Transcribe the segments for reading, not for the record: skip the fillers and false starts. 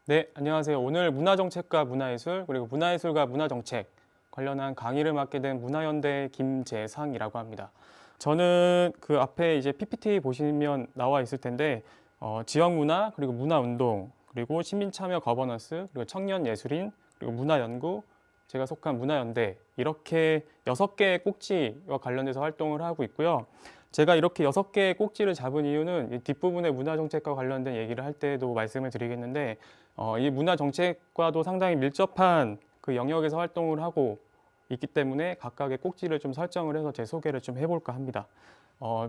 네, 안녕하세요. 오늘 문화정책과 문화예술 그리고 문화예술과 문화정책 관련한 강의를 맡게 된 문화연대 김재상이라고 합니다. 저는 그 앞에 이제 PPT 보시면 나와 있을 텐데 지역문화 그리고 문화운동 그리고 시민참여 거버넌스 그리고 청년예술인 그리고 문화연구 제가 속한 문화연대 이렇게 6개의 꼭지와 관련해서 활동을 하고 있고요. 제가 이렇게 6개의 꼭지를 잡은 이유는 이 뒷부분에 문화정책과 관련된 얘기를 할 때도 말씀을 드리겠는데 이 문화 정책과도 상당히 밀접한 그 영역에서 활동을 하고 있기 때문에 각각의 꼭지를 좀 설정을 해서 제 소개를 좀 해볼까 합니다.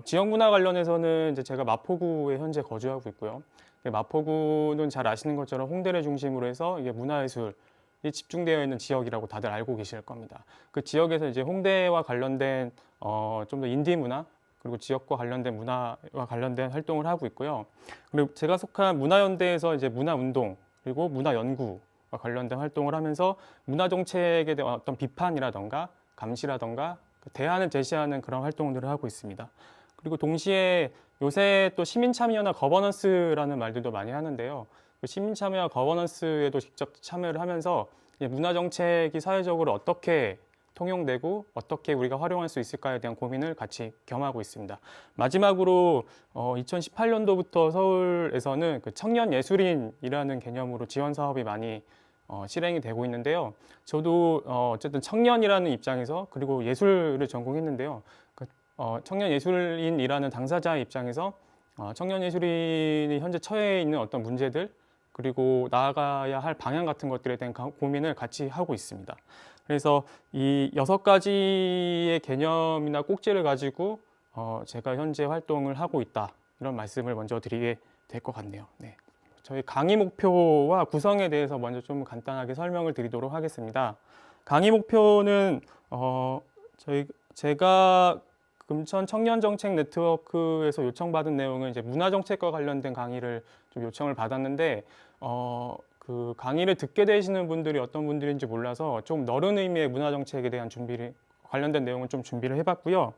지역 문화 관련해서는 이제 제가 마포구에 현재 거주하고 있고요. 마포구는 잘 아시는 것처럼 홍대를 중심으로 해서 이게 문화예술이 집중되어 있는 지역이라고 다들 알고 계실 겁니다. 그 지역에서 이제 홍대와 관련된 좀 더 인디 문화 그리고 지역과 관련된 문화와 관련된 활동을 하고 있고요. 그리고 제가 속한 문화연대에서 이제 문화운동 그리고 문화연구와 관련된 활동을 하면서 문화정책에 대한 어떤 비판이라던가 감시라던가 대안을 제시하는 그런 활동들을 하고 있습니다. 그리고 동시에 요새 또 시민참여나 거버넌스라는 말들도 많이 하는데요. 그 시민참여와 거버넌스에도 직접 참여를 하면서 문화정책이 사회적으로 어떻게 통용되고 어떻게 우리가 활용할 수 있을까에 대한 고민을 같이 겸하고 있습니다. 마지막으로 2018년도부터 서울에서는 그 청년예술인이라는 개념으로 지원 사업이 많이 실행이 되고 있는데요. 저도 어쨌든 청년이라는 입장에서 그리고 예술을 전공했는데요. 그 청년예술인이라는 당사자의 입장에서 청년예술인이 현재 처해 있는 어떤 문제들 그리고 나아가야 할 방향 같은 것들에 대한 고민을 같이 하고 있습니다. 그래서 이 6가지의 개념이나 꼭지를 가지고 제가 현재 활동을 하고 있다. 이런 말씀을 먼저 드리게 될 것 같네요. 네. 저희 강의 목표와 구성에 대해서 먼저 좀 간단하게 설명을 드리도록 하겠습니다. 강의 목표는 제가 금천 청년정책 네트워크에서 요청받은 내용은 이제 문화정책과 관련된 강의를 좀 요청을 받았는데 그 강의를 듣게 되시는 분들이 어떤 분들인지 몰라서 좀 넓은 의미의 문화정책에 대한 준비를 관련된 내용을 좀 준비를 해봤고요.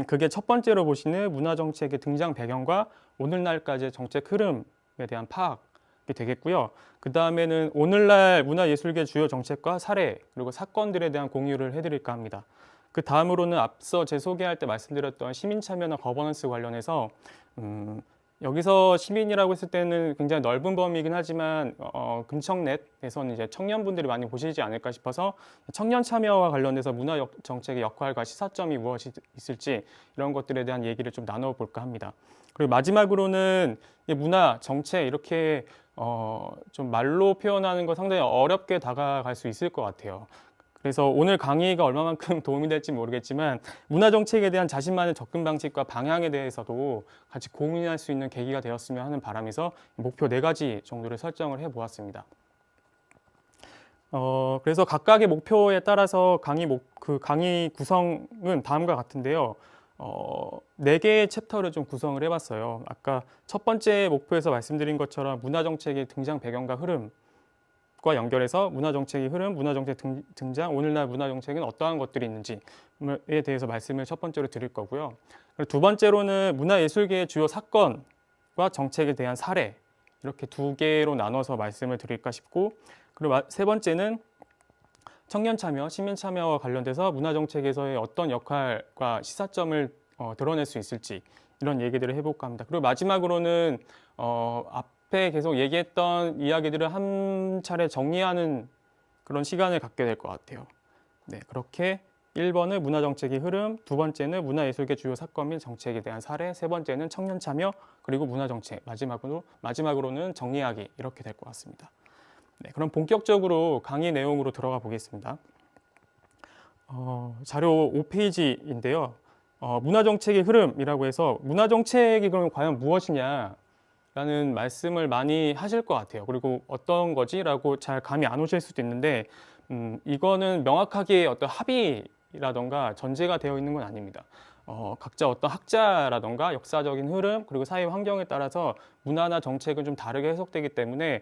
그게 첫 번째로 보시는 문화정책의 등장 배경과 오늘날까지의 정책 흐름에 대한 파악이 되겠고요. 그 다음에는 오늘날 문화예술계 주요 정책과 사례 그리고 사건들에 대한 공유를 해드릴까 합니다. 그 다음으로는 앞서 제 소개할 때 말씀드렸던 시민참여나 거버넌스 관련해서 여기서 시민이라고 했을 때는 굉장히 넓은 범위이긴 하지만 금청넷에서는 이제 청년분들이 많이 보시지 않을까 싶어서 청년 참여와 관련해서 문화 정책의 역할과 시사점이 무엇이 있을지 이런 것들에 대한 얘기를 좀 나눠볼까 합니다. 그리고 마지막으로는 문화 정책 이렇게 좀 말로 표현하는 거 상당히 어렵게 다가갈 수 있을 것 같아요. 그래서 오늘 강의가 얼마만큼 도움이 될지 모르겠지만 문화정책에 대한 자신만의 접근 방식과 방향에 대해서도 같이 고민할 수 있는 계기가 되었으면 하는 바람에서 목표 4가지 정도를 설정을 해보았습니다. 그래서 각각의 목표에 따라서 강의 구성은 다음과 같은데요. 4개의 챕터를 좀 구성을 해봤어요. 아까 첫 번째 목표에서 말씀드린 것처럼 문화정책의 등장 배경과 흐름 과 연결해서 문화정책의 흐름, 문화정책 등장, 오늘날 문화정책은 어떠한 것들이 있는지에 대해서 말씀을 첫 번째로 드릴 거고요. 그리고 두 번째로는 문화예술계의 주요 사건과 정책에 대한 사례 이렇게 2개로 나눠서 말씀을 드릴까 싶고 그리고 세 번째는 청년 참여, 시민 참여와 관련돼서 문화정책에서의 어떤 역할과 시사점을 드러낼 수 있을지 이런 얘기들을 해볼까 합니다. 그리고 마지막으로는 앞에 계속 얘기했던 이야기들을 한 차례 정리하는 그런 시간을 갖게 될 것 같아요. 네, 그렇게 1번은 문화정책의 흐름, 두 번째는 문화예술계 주요 사건 및 정책에 대한 사례, 세 번째는 청년 참여, 그리고 문화정책, 마지막으로는 정리하기 이렇게 될 것 같습니다. 네, 그럼 본격적으로 강의 내용으로 들어가 보겠습니다. 자료 5페이지인데요. 문화정책의 흐름이라고 해서 문화정책이 그러면 과연 무엇이냐 라는 말씀을 많이 하실 것 같아요. 그리고 어떤 거지? 라고 잘 감이 안 오실 수도 있는데 이거는 명확하게 어떤 합의라던가 전제가 되어 있는 건 아닙니다. 각자 어떤 학자라던가 역사적인 흐름 그리고 사회 환경에 따라서 문화나 정책은 좀 다르게 해석되기 때문에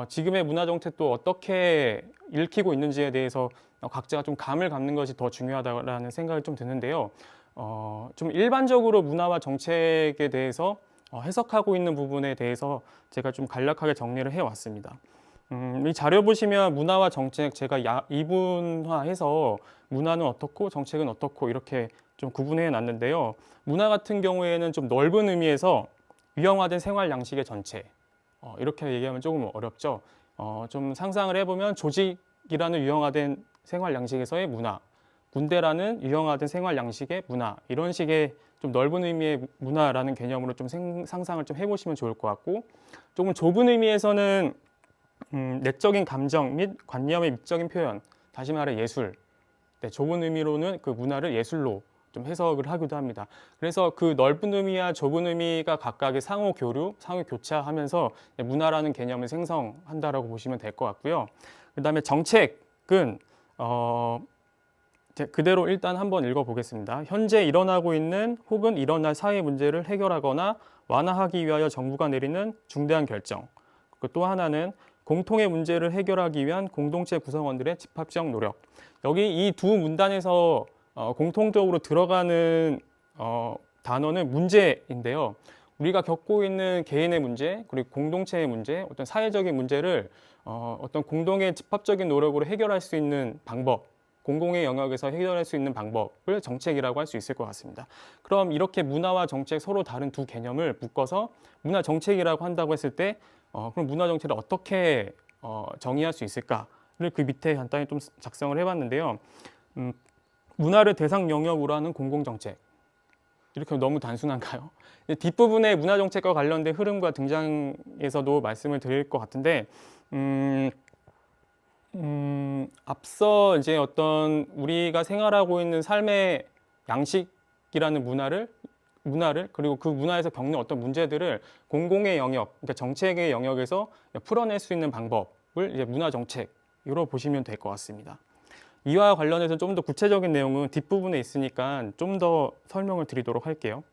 지금의 문화 정책도 어떻게 읽히고 있는지에 대해서 각자가 좀 감을 갖는 것이 더 중요하다라는 생각이 좀 드는데요. 좀 일반적으로 문화와 정책에 대해서 해석하고 있는 부분에 대해서 제가 좀 간략하게 정리를 해왔습니다. 이 자료 보시면 문화와 정책 제가 이분화해서 문화는 어떻고 정책은 어떻고 이렇게 좀 구분해 놨는데요. 문화 같은 경우에는 좀 넓은 의미에서 유형화된 생활 양식의 전체, 이렇게 얘기하면 조금 어렵죠. 좀 상상을 해보면 조직이라는 유형화된 생활 양식에서의 문화, 군대라는 유형화된 생활 양식의 문화, 이런 식의 좀 넓은 의미의 문화라는 개념으로 좀 상상을 좀 해보시면 좋을 것 같고, 조금 좁은 의미에서는 내적인 감정 및 관념의 미적인 표현, 다시 말해 예술. 네, 좁은 의미로는 그 문화를 예술로 좀 해석을 하기도 합니다. 그래서 그 넓은 의미와 좁은 의미가 각각의 상호 교류, 상호 교차하면서 문화라는 개념을 생성한다라고 보시면 될 것 같고요. 그다음에 정책은 그대로 일단 한번 읽어보겠습니다. 현재 일어나고 있는 혹은 일어날 사회 문제를 해결하거나 완화하기 위하여 정부가 내리는 중대한 결정. 그리고 또 하나는 공통의 문제를 해결하기 위한 공동체 구성원들의 집합적 노력. 여기 이 두 문단에서 공통적으로 들어가는 단어는 문제인데요. 우리가 겪고 있는 개인의 문제, 그리고 공동체의 문제, 어떤 사회적인 문제를 어떤 공동의 집합적인 노력으로 해결할 수 있는 방법, 공공의 영역에서 해결할 수 있는 방법을 정책이라고 할 수 있을 것 같습니다. 그럼 이렇게 문화와 정책 서로 다른 두 개념을 묶어서 문화 정책이라고 한다고 했을 때 그럼 문화 정책을 어떻게 정의할 수 있을까를 그 밑에 간단히 좀 작성을 해봤는데요. 문화를 대상 영역으로 하는 공공정책. 이렇게 너무 단순한가요? 뒷부분에 문화 정책과 관련된 흐름과 등장에서도 말씀을 드릴 것 같은데, 앞서 이제 어떤 우리가 생활하고 있는 삶의 양식이라는 문화를 그리고 그 문화에서 겪는 어떤 문제들을 공공의 영역, 그러니까 정책의 영역에서 풀어낼 수 있는 방법을 이제 문화 정책으로 보시면 될 것 같습니다. 이와 관련해서 좀 더 구체적인 내용은 뒷부분에 있으니까 좀 더 설명을 드리도록 할게요.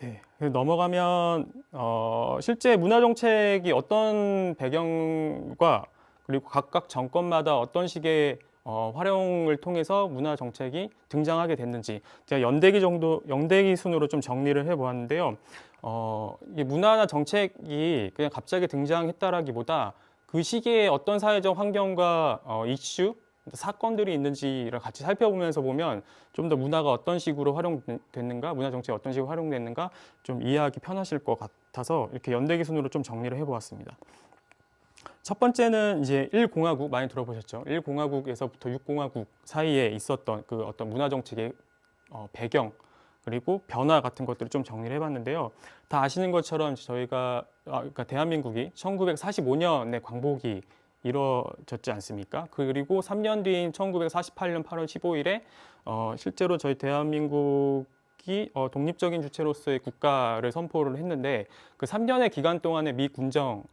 네, 넘어가면 실제 문화 정책이 어떤 배경과 그리고 각각 정권마다 어떤 식의 활용을 통해서 문화 정책이 등장하게 됐는지 제가 연대기 순으로 좀 정리를 해보았는데요. 이게 문화나 정책이 그냥 갑자기 등장했다라기보다 그 시기에 어떤 사회적 환경과 이슈, 사건들이 있는지를 같이 살펴보면서 보면 좀 더 문화가 어떤 식으로 활용됐는가, 문화 정책이 어떤 식으로 활용됐는가 좀 이해하기 편하실 것 같아서 이렇게 연대기 순으로 좀 정리를 해보았습니다. 첫 번째는 이제 1공화국 많이 들어보셨죠? 1공화국에서부터 6공화국 사이에 있었던 그 어떤 문화 정책의 배경 그리고 변화 같은 것들을 좀 정리를 해봤는데요. 다 아시는 것처럼 저희가 그러니까 대한민국이 1945년에 광복이 이루어졌지 않습니까? 그리고 3년 뒤인 1948년 8월 15일에 실제로 저희 대한민국이 독립적인 주체로서의 국가를 선포를 했는데 그 3년의 기간 동안에 미 군정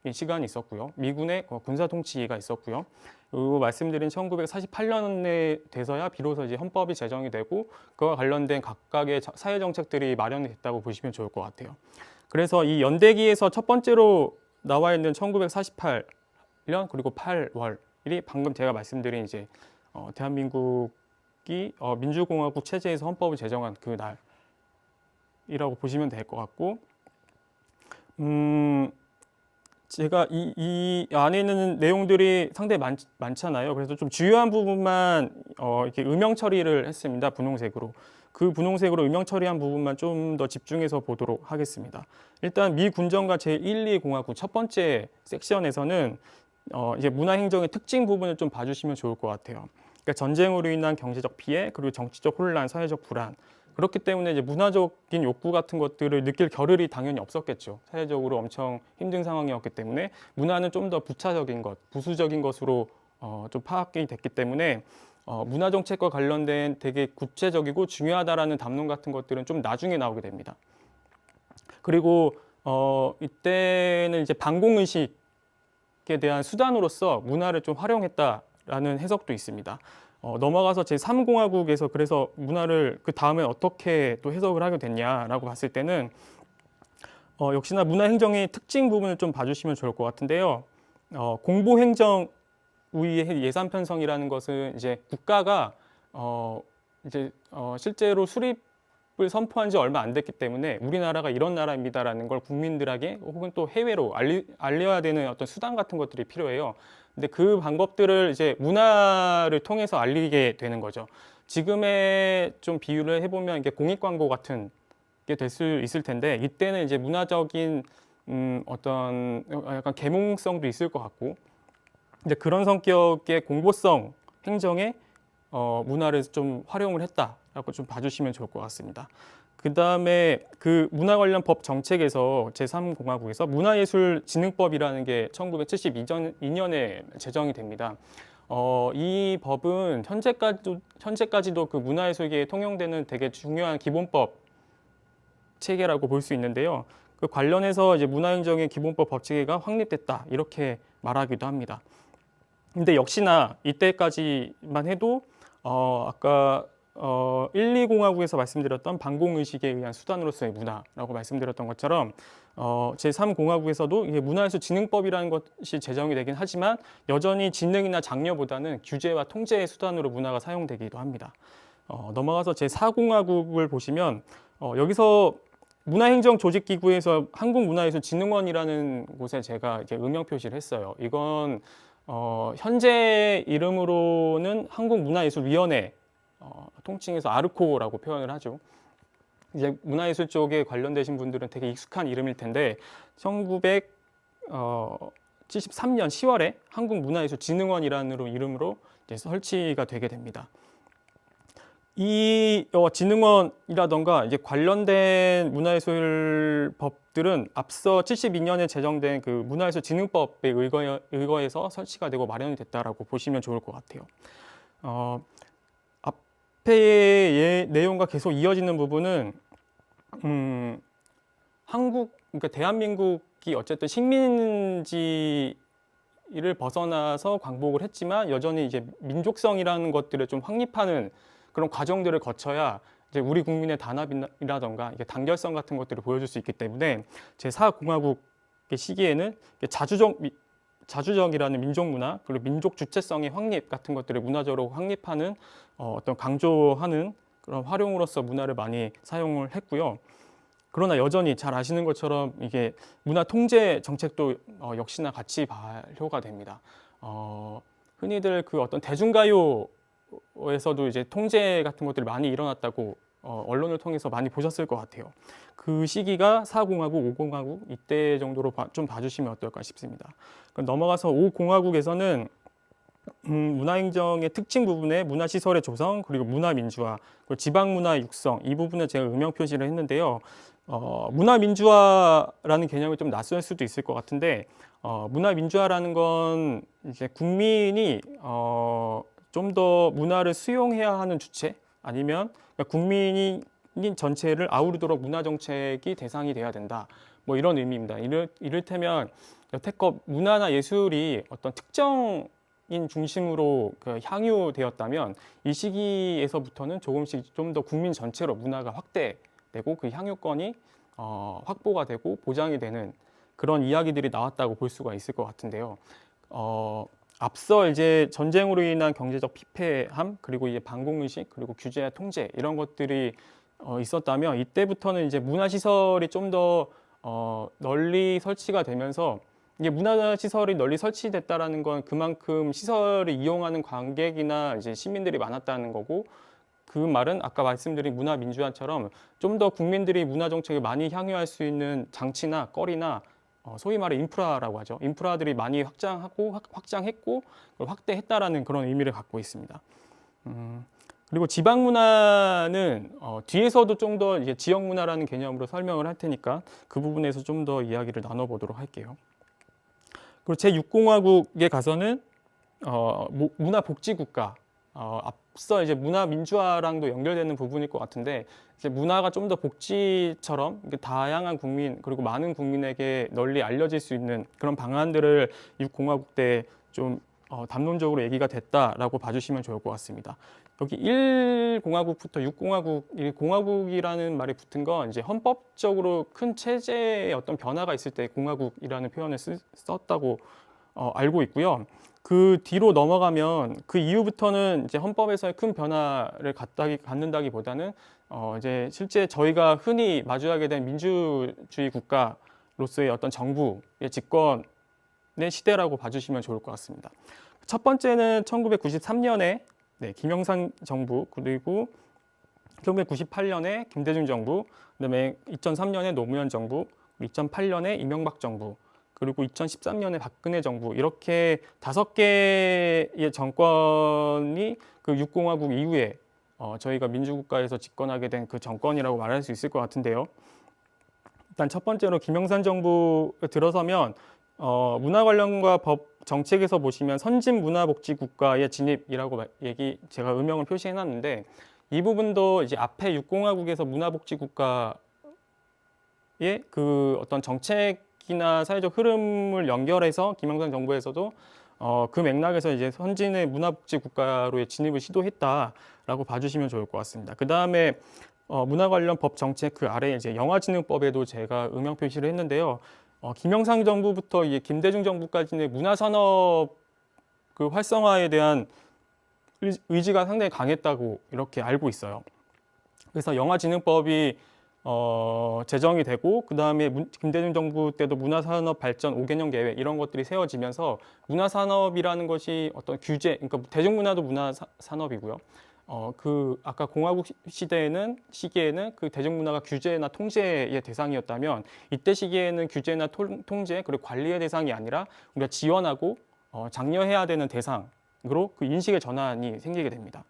시간이 있었고요. 미군의 군사 통치가 있었고요. 그리고 말씀드린 1948년에 돼서야 비로소 이제 헌법이 제정이 되고 그와 관련된 각각의 사회 정책들이 마련이 됐다고 보시면 좋을 것 같아요. 그래서 이 연대기에서 첫 번째로 나와 있는 1948년 그리고 8월이 방금 제가 말씀드린 이제 대한민국이 민주공화국 체제에서 헌법을 제정한 그 날이라고 보시면 될 것 같고, 제가 이 안에 있는 내용들이 상당히 많잖아요. 그래서 좀 주요한 부분만 이렇게 음영 처리를 했습니다. 분홍색으로. 그 분홍색으로 음영 처리한 부분만 좀 더 집중해서 보도록 하겠습니다. 일단 미 군정과 제1, 2공화국 첫 번째 섹션에서는 이제 문화행정의 특징 부분을 좀 봐주시면 좋을 것 같아요. 그러니까 전쟁으로 인한 경제적 피해, 그리고 정치적 혼란, 사회적 불안. 그렇기 때문에 이제 문화적인 욕구 같은 것들을 느낄 겨를이 당연히 없었겠죠. 사회적으로 엄청 힘든 상황이었기 때문에 문화는 좀 더 부차적인 것, 부수적인 것으로 좀 파악이 됐기 때문에 문화 정책과 관련된 되게 구체적이고 중요하다라는 담론 같은 것들은 좀 나중에 나오게 됩니다. 그리고 이때는 이제 반공의식에 대한 수단으로서 문화를 좀 활용했다라는 해석도 있습니다. 넘어가서 제3공화국에서 그래서 문화를 그 다음에 어떻게 또 해석을 하게 됐냐라고 봤을 때는 역시나 문화행정의 특징 부분을 좀 봐주시면 좋을 것 같은데요. 공보행정 우위의 예산 편성이라는 것은 이제 국가가 이제 실제로 수립을 독립을 선포한 지 얼마 안 됐기 때문에 우리나라가 이런 나라입니다라는 걸 국민들에게 혹은 또 해외로 알려야 되는 어떤 수단 같은 것들이 필요해요. 근데 그 방법들을 이제 문화를 통해서 알리게 되는 거죠. 지금의 좀 비유를 해보면 이게 공익 광고 같은 게 될 수 있을 텐데 이때는 이제 문화적인 어떤 약간 계몽성도 있을 것 같고 이제 그런 성격의 공보성 행정에 문화를 좀 활용을 했다라고 좀 봐주시면 좋을 것 같습니다. 그 다음에 그 문화 관련 법 정책에서 제3공화국에서 문화예술진흥법이라는 게 1972년에 제정이 됩니다. 이 법은 현재까지도 그 문화예술계에 통용되는 되게 중요한 기본법 체계라고 볼 수 있는데요. 그 관련해서 이제 문화행정의 기본법 법체계가 확립됐다 이렇게 말하기도 합니다. 근데 역시나 이때까지만 해도 아까 1, 2공화국에서 말씀드렸던 반공의식에 의한 수단으로서의 문화라고 말씀드렸던 것처럼 제3공화국에서도 이게 문화예술진흥법이라는 것이 제정이 되긴 하지만 여전히 진흥이나 장려보다는 규제와 통제의 수단으로 문화가 사용되기도 합니다. 넘어가서 제4공화국을 보시면 여기서 문화행정조직기구에서 한국문화예술진흥원이라는 곳에 제가 이제 음영 표시를 했어요. 이건 현재 이름으로는 한국문화예술위원회 통칭해서 아르코라고 표현을 하죠. 이제 문화예술 쪽에 관련되신 분들은 되게 익숙한 이름일 텐데 1973년 10월에 한국문화예술진흥원이라는 이름으로 이제 설치가 되게 됩니다. 이 진흥원이라던가 이제 관련된 문화예술 법들은 앞서 72년에 제정된 그 문화예술진흥법에 의거해서 설치가 되고 마련이 됐다라고 보시면 좋을 것 같아요. 앞의 내용과 계속 이어지는 부분은 그러니까 대한민국이 어쨌든 식민지를 벗어나서 광복을 했지만 여전히 이제 민족성이라는 것들을 좀 확립하는 그런 과정들을 거쳐야 이제 우리 국민의 단합이라던가 이게 단결성 같은 것들을 보여줄 수 있기 때문에 제4공화국의 시기에는 자주적이라는 민족 문화 그리고 민족 주체성의 확립 같은 것들을 문화적으로 확립하는 어떤 강조하는 그런 활용으로서 문화를 많이 사용을 했고요. 그러나 여전히 잘 아시는 것처럼 이게 문화 통제 정책도 역시나 같이 발효가 됩니다. 흔히들 그 어떤 대중가요에서도 이제 통제 같은 것들이 많이 일어났다고 언론을 통해서 많이 보셨을 것 같아요. 그 시기가 4공화국, 5공화국 이때 정도로 좀 봐주시면 어떨까 싶습니다. 그럼 넘어가서 5공화국에서는 문화행정의 특징 부분에 문화시설의 조성 그리고 문화민주화 그리고 지방문화 육성 이 부분에 제가 음영 표시를 했는데요. 문화민주화라는 개념이 좀 낯설 수도 있을 것 같은데 문화민주화라는 건 이제 국민이 좀 더 문화를 수용해야 하는 주체 아니면 국민이 전체를 아우르도록 문화정책이 대상이 돼야 된다. 뭐 이런 의미입니다. 이를테면 여태껏 문화나 예술이 어떤 특정인 중심으로 향유되었다면 이 시기에서부터는 조금씩 좀 더 국민 전체로 문화가 확대되고 그 향유권이 확보가 되고 보장이 되는 그런 이야기들이 나왔다고 볼 수가 있을 것 같은데요. 앞서 이제 전쟁으로 인한 경제적 피폐함 그리고 이제 반공의식 그리고 규제와 통제 이런 것들이 있었다면 이때부터는 이제 문화시설이 좀 더 널리 설치가 되면서 이게 문화시설이 널리 설치됐다라는 건 그만큼 시설을 이용하는 관객이나 이제 시민들이 많았다는 거고 그 말은 아까 말씀드린 문화민주화처럼 좀 더 국민들이 문화정책을 많이 향유할 수 있는 장치나 거리나 소위 말해 인프라라고 하죠. 인프라들이 많이 확장했고 확대했다라는 그런 의미를 갖고 있습니다. 그리고 지방 문화는 뒤에서도 좀 더 이제 지역 문화라는 개념으로 설명을 할 테니까 그 부분에서 좀 더 이야기를 나눠보도록 할게요. 그리고 제6공화국에 가서는 문화복지국가 앞서 이제 문화민주화랑도 연결되는 부분일 것 같은데 이제 문화가 좀 더 복지처럼 다양한 국민 그리고 많은 국민에게 널리 알려질 수 있는 그런 방안들을 6공화국 때 좀 담론적으로 얘기가 됐다라고 봐주시면 좋을 것 같습니다. 여기 1공화국부터 6공화국, 1공화국이라는 말이 붙은 건 이제 헌법적으로 큰 체제의 어떤 변화가 있을 때 공화국이라는 표현을 썼다고 알고 있고요. 그 뒤로 넘어가면 그 이후부터는 이제 헌법에서의 큰 변화를 갖는다기보다는 이제 실제 저희가 흔히 마주하게 된 민주주의 국가로서의 어떤 정부의 집권의 시대라고 봐주시면 좋을 것 같습니다. 첫 번째는 1993년에 김영삼 정부, 그리고 1998년에 김대중 정부, 그다음에 2003년에 노무현 정부, 2008년에 이명박 정부, 그리고 2013년에 박근혜 정부, 이렇게 5개의 정권이 그 6공화국 이후에 저희가 민주국가에서 집권하게 된 그 정권이라고 말할 수 있을 것 같은데요. 일단 첫 번째로 김영삼 정부 들어서면 문화 관련과 법 정책에서 보시면 선진 문화복지 국가의 진입이라고 제가 의명을 표시해 놨는데, 이 부분도 이제 앞에 6공화국에서 문화복지 국가의 그 어떤 정책이나 사회적 흐름을 연결해서 김영삼 정부에서도 그 맥락에서 이제 선진의 문화복지 국가로의 진입을 시도했다라고 봐주시면 좋을 것 같습니다. 그 다음에 문화 관련 법 정책 그 아래 이제 영화진흥법에도 제가 의명 표시를 했는데요. 김영삼 정부부터 이제 김대중 정부까지는 문화산업 그 활성화에 대한 의지가 상당히 강했다고 이렇게 알고 있어요. 그래서 영화진흥법이 제정이 되고, 그 다음에 김대중 정부 때도 문화산업 발전 5개년 계획 이런 것들이 세워지면서 문화산업이라는 것이 어떤 규제, 그러니까 대중문화도 문화산업이고요. 그 아까 공화국 시기에는 그 대중문화가 규제나 통제의 대상이었다면, 이때 시기에는 규제나 통제 그리고 관리의 대상이 아니라 우리가 지원하고 장려해야 되는 대상으로 그 인식의 전환이 생기게 됩니다.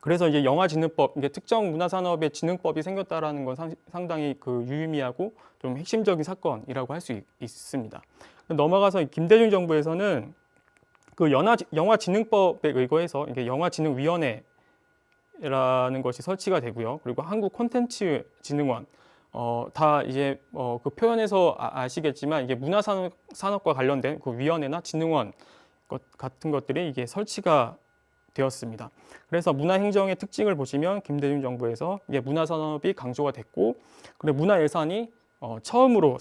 그래서 이제 영화진흥법, 이게 특정 문화산업의 진흥법이 생겼다라는 건 상당히 그 유의미하고 좀 핵심적인 사건이라고 할 수 있습니다. 넘어가서 김대중 정부에서는 그 영화진흥법에 의거해서 이게 영화진흥위원회라는 것이 설치가 되고요. 그리고 한국콘텐츠진흥원, 다 이제 그 표현에서 아시겠지만 이게 문화산업과 관련된 그 위원회나 진흥원 같은 것들이 이게 설치가 되었습니다. 그래서 문화행정의 특징을 보시면 김대중 정부에서 이게 문화산업이 강조가 됐고, 그리고 문화예산이 처음으로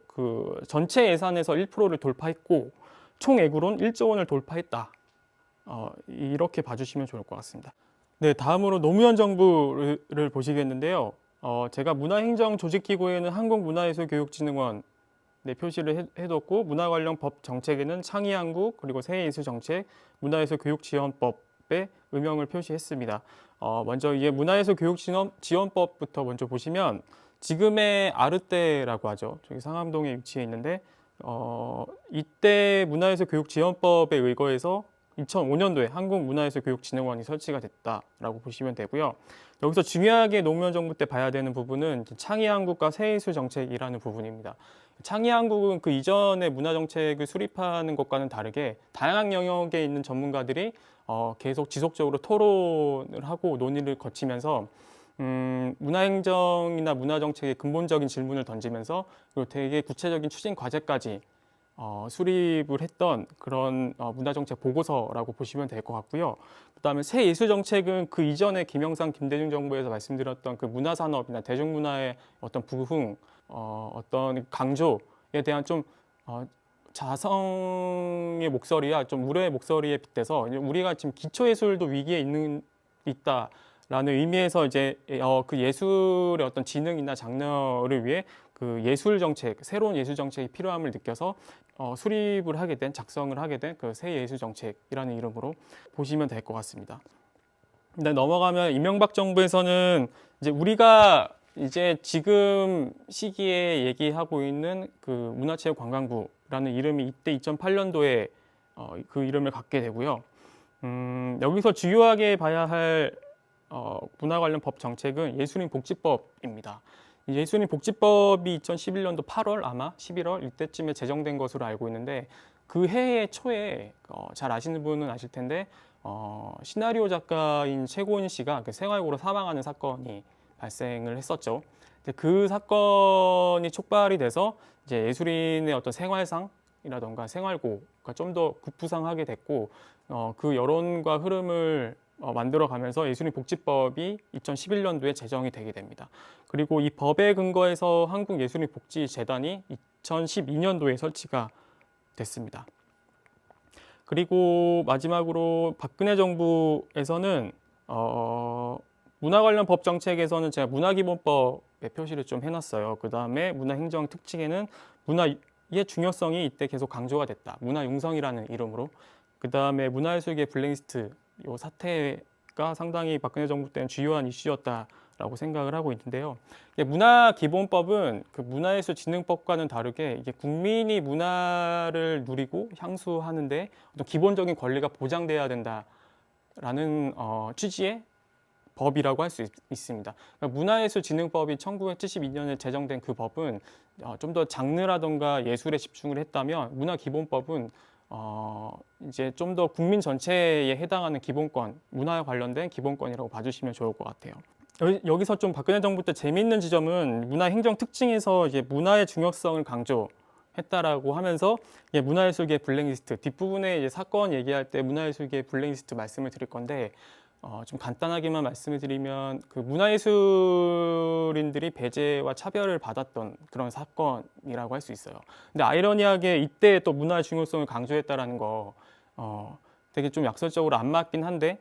그 전체 예산에서 1%를 돌파했고, 총액으로는 1조 원을 돌파했다. 이렇게 봐주시면 좋을 것 같습니다. 네, 다음으로 노무현 정부를 보시겠는데요. 제가 문화행정 조직기구에는 한국문화예술교육진흥원 표시를 해뒀고, 문화 관련 법 정책에는 창의한국, 그리고 새해예술정책, 문화예술교육지원법에 의명을 표시했습니다. 먼저 이게 문화예술교육지원법부터 먼저 보시면, 지금의 아르떼라고 하죠. 저기 상암동에 위치해 있는데, 이때 문화예술교육지원법에 의거해서 2005년도에 한국문화예술교육진흥원이 설치가 됐다라고 보시면 되고요. 여기서 중요하게 노무현 정부 때 봐야 되는 부분은 창의한국과 새해예술정책이라는 부분입니다. 창의한국은 그 이전의 문화정책을 수립하는 것과는 다르게 다양한 영역에 있는 전문가들이 계속 지속적으로 토론을 하고 논의를 거치면서 문화행정이나 문화정책의 근본적인 질문을 던지면서 그리고 되게 구체적인 추진 과제까지 수립을 했던 그런 문화정책 보고서라고 보시면 될 것 같고요. 그다음에 새예술정책은 그 이전에 김영삼, 김대중 정부에서 말씀드렸던 그 문화산업이나 대중문화의 어떤 부흥, 어떤 강조에 대한 좀 자성의 목소리야 좀 우려의 목소리에 빗대서 우리가 지금 기초예술도 위기에 있다라는 의미에서 이제 그 예술의 어떤 진흥이나 장려를 위해 그 예술 정책, 새로운 예술 정책이 필요함을 느껴서 수립을 하게 된, 작성을 하게 된 그 새 예술 정책이라는 이름으로 보시면 될 것 같습니다. 근데 넘어가면 이명박 정부에서는 이제 우리가 이제 지금 시기에 얘기하고 있는 그 문화체육관광부라는 이름이 이때 2008년도에 그 이름을 갖게 되고요. 여기서 주요하게 봐야 할 문화 관련 법 정책은 예술인 복지법입니다. 예술인 복지법이 2011년도 8월 아마 11월 이때쯤에 제정된 것으로 알고 있는데, 그 해의 초에 잘 아시는 분은 아실 텐데 시나리오 작가인 최고은 씨가 그 생활고로 사망하는 사건이 발생을 했었죠. 그 사건이 촉발이 돼서 이제 예술인의 어떤 생활상이라던가 생활고가 좀 더 급부상하게 됐고, 그 여론과 흐름을 만들어가면서 예술인 복지법이 2011년도에 제정이 되게 됩니다. 그리고 이 법에 근거해서 한국예술인 복지재단이 2012년도에 설치가 됐습니다. 그리고 마지막으로 박근혜 정부에서는 문화 관련 법 정책에서는 제가 문화기본법에 표시를 좀 해놨어요. 그 다음에 문화행정 특징에는 문화의 중요성이 이때 계속 강조가 됐다. 문화융성이라는 이름으로. 그 다음에 문화예술계 블랙리스트 이 사태가 상당히 박근혜 정부 때는 주요한 이슈였다라고 생각을 하고 있는데요. 문화기본법은 그 문화예술진흥법과는 다르게 이게 국민이 문화를 누리고 향수하는데 어떤 기본적인 권리가 보장돼야 된다라는 취지의 법이라고 할 수 있습니다. 그러니까 문화예술진흥법이 1972년에 제정된 그 법은 좀 더 장르라던가 예술에 집중을 했다면 문화기본법은 이제 좀 더 국민 전체에 해당하는 기본권, 문화에 관련된 기본권이라고 봐주시면 좋을 것 같아요. 여기서 좀 박근혜 정부 때 재미있는 지점은 문화행정 특징에서 이제 문화의 중요성을 강조했다라고 하면서 문화예술계 블랙리스트 뒷부분에 이제 사건 얘기할 때 문화예술계 블랙리스트 말씀을 드릴 건데 좀 간단하게만 말씀을 드리면 그 문화예술인들이 배제와 차별을 받았던 그런 사건이라고 할 수 있어요. 근데 아이러니하게 이때 또 문화의 중요성을 강조했다라는 거 되게 좀 약설적으로 안 맞긴 한데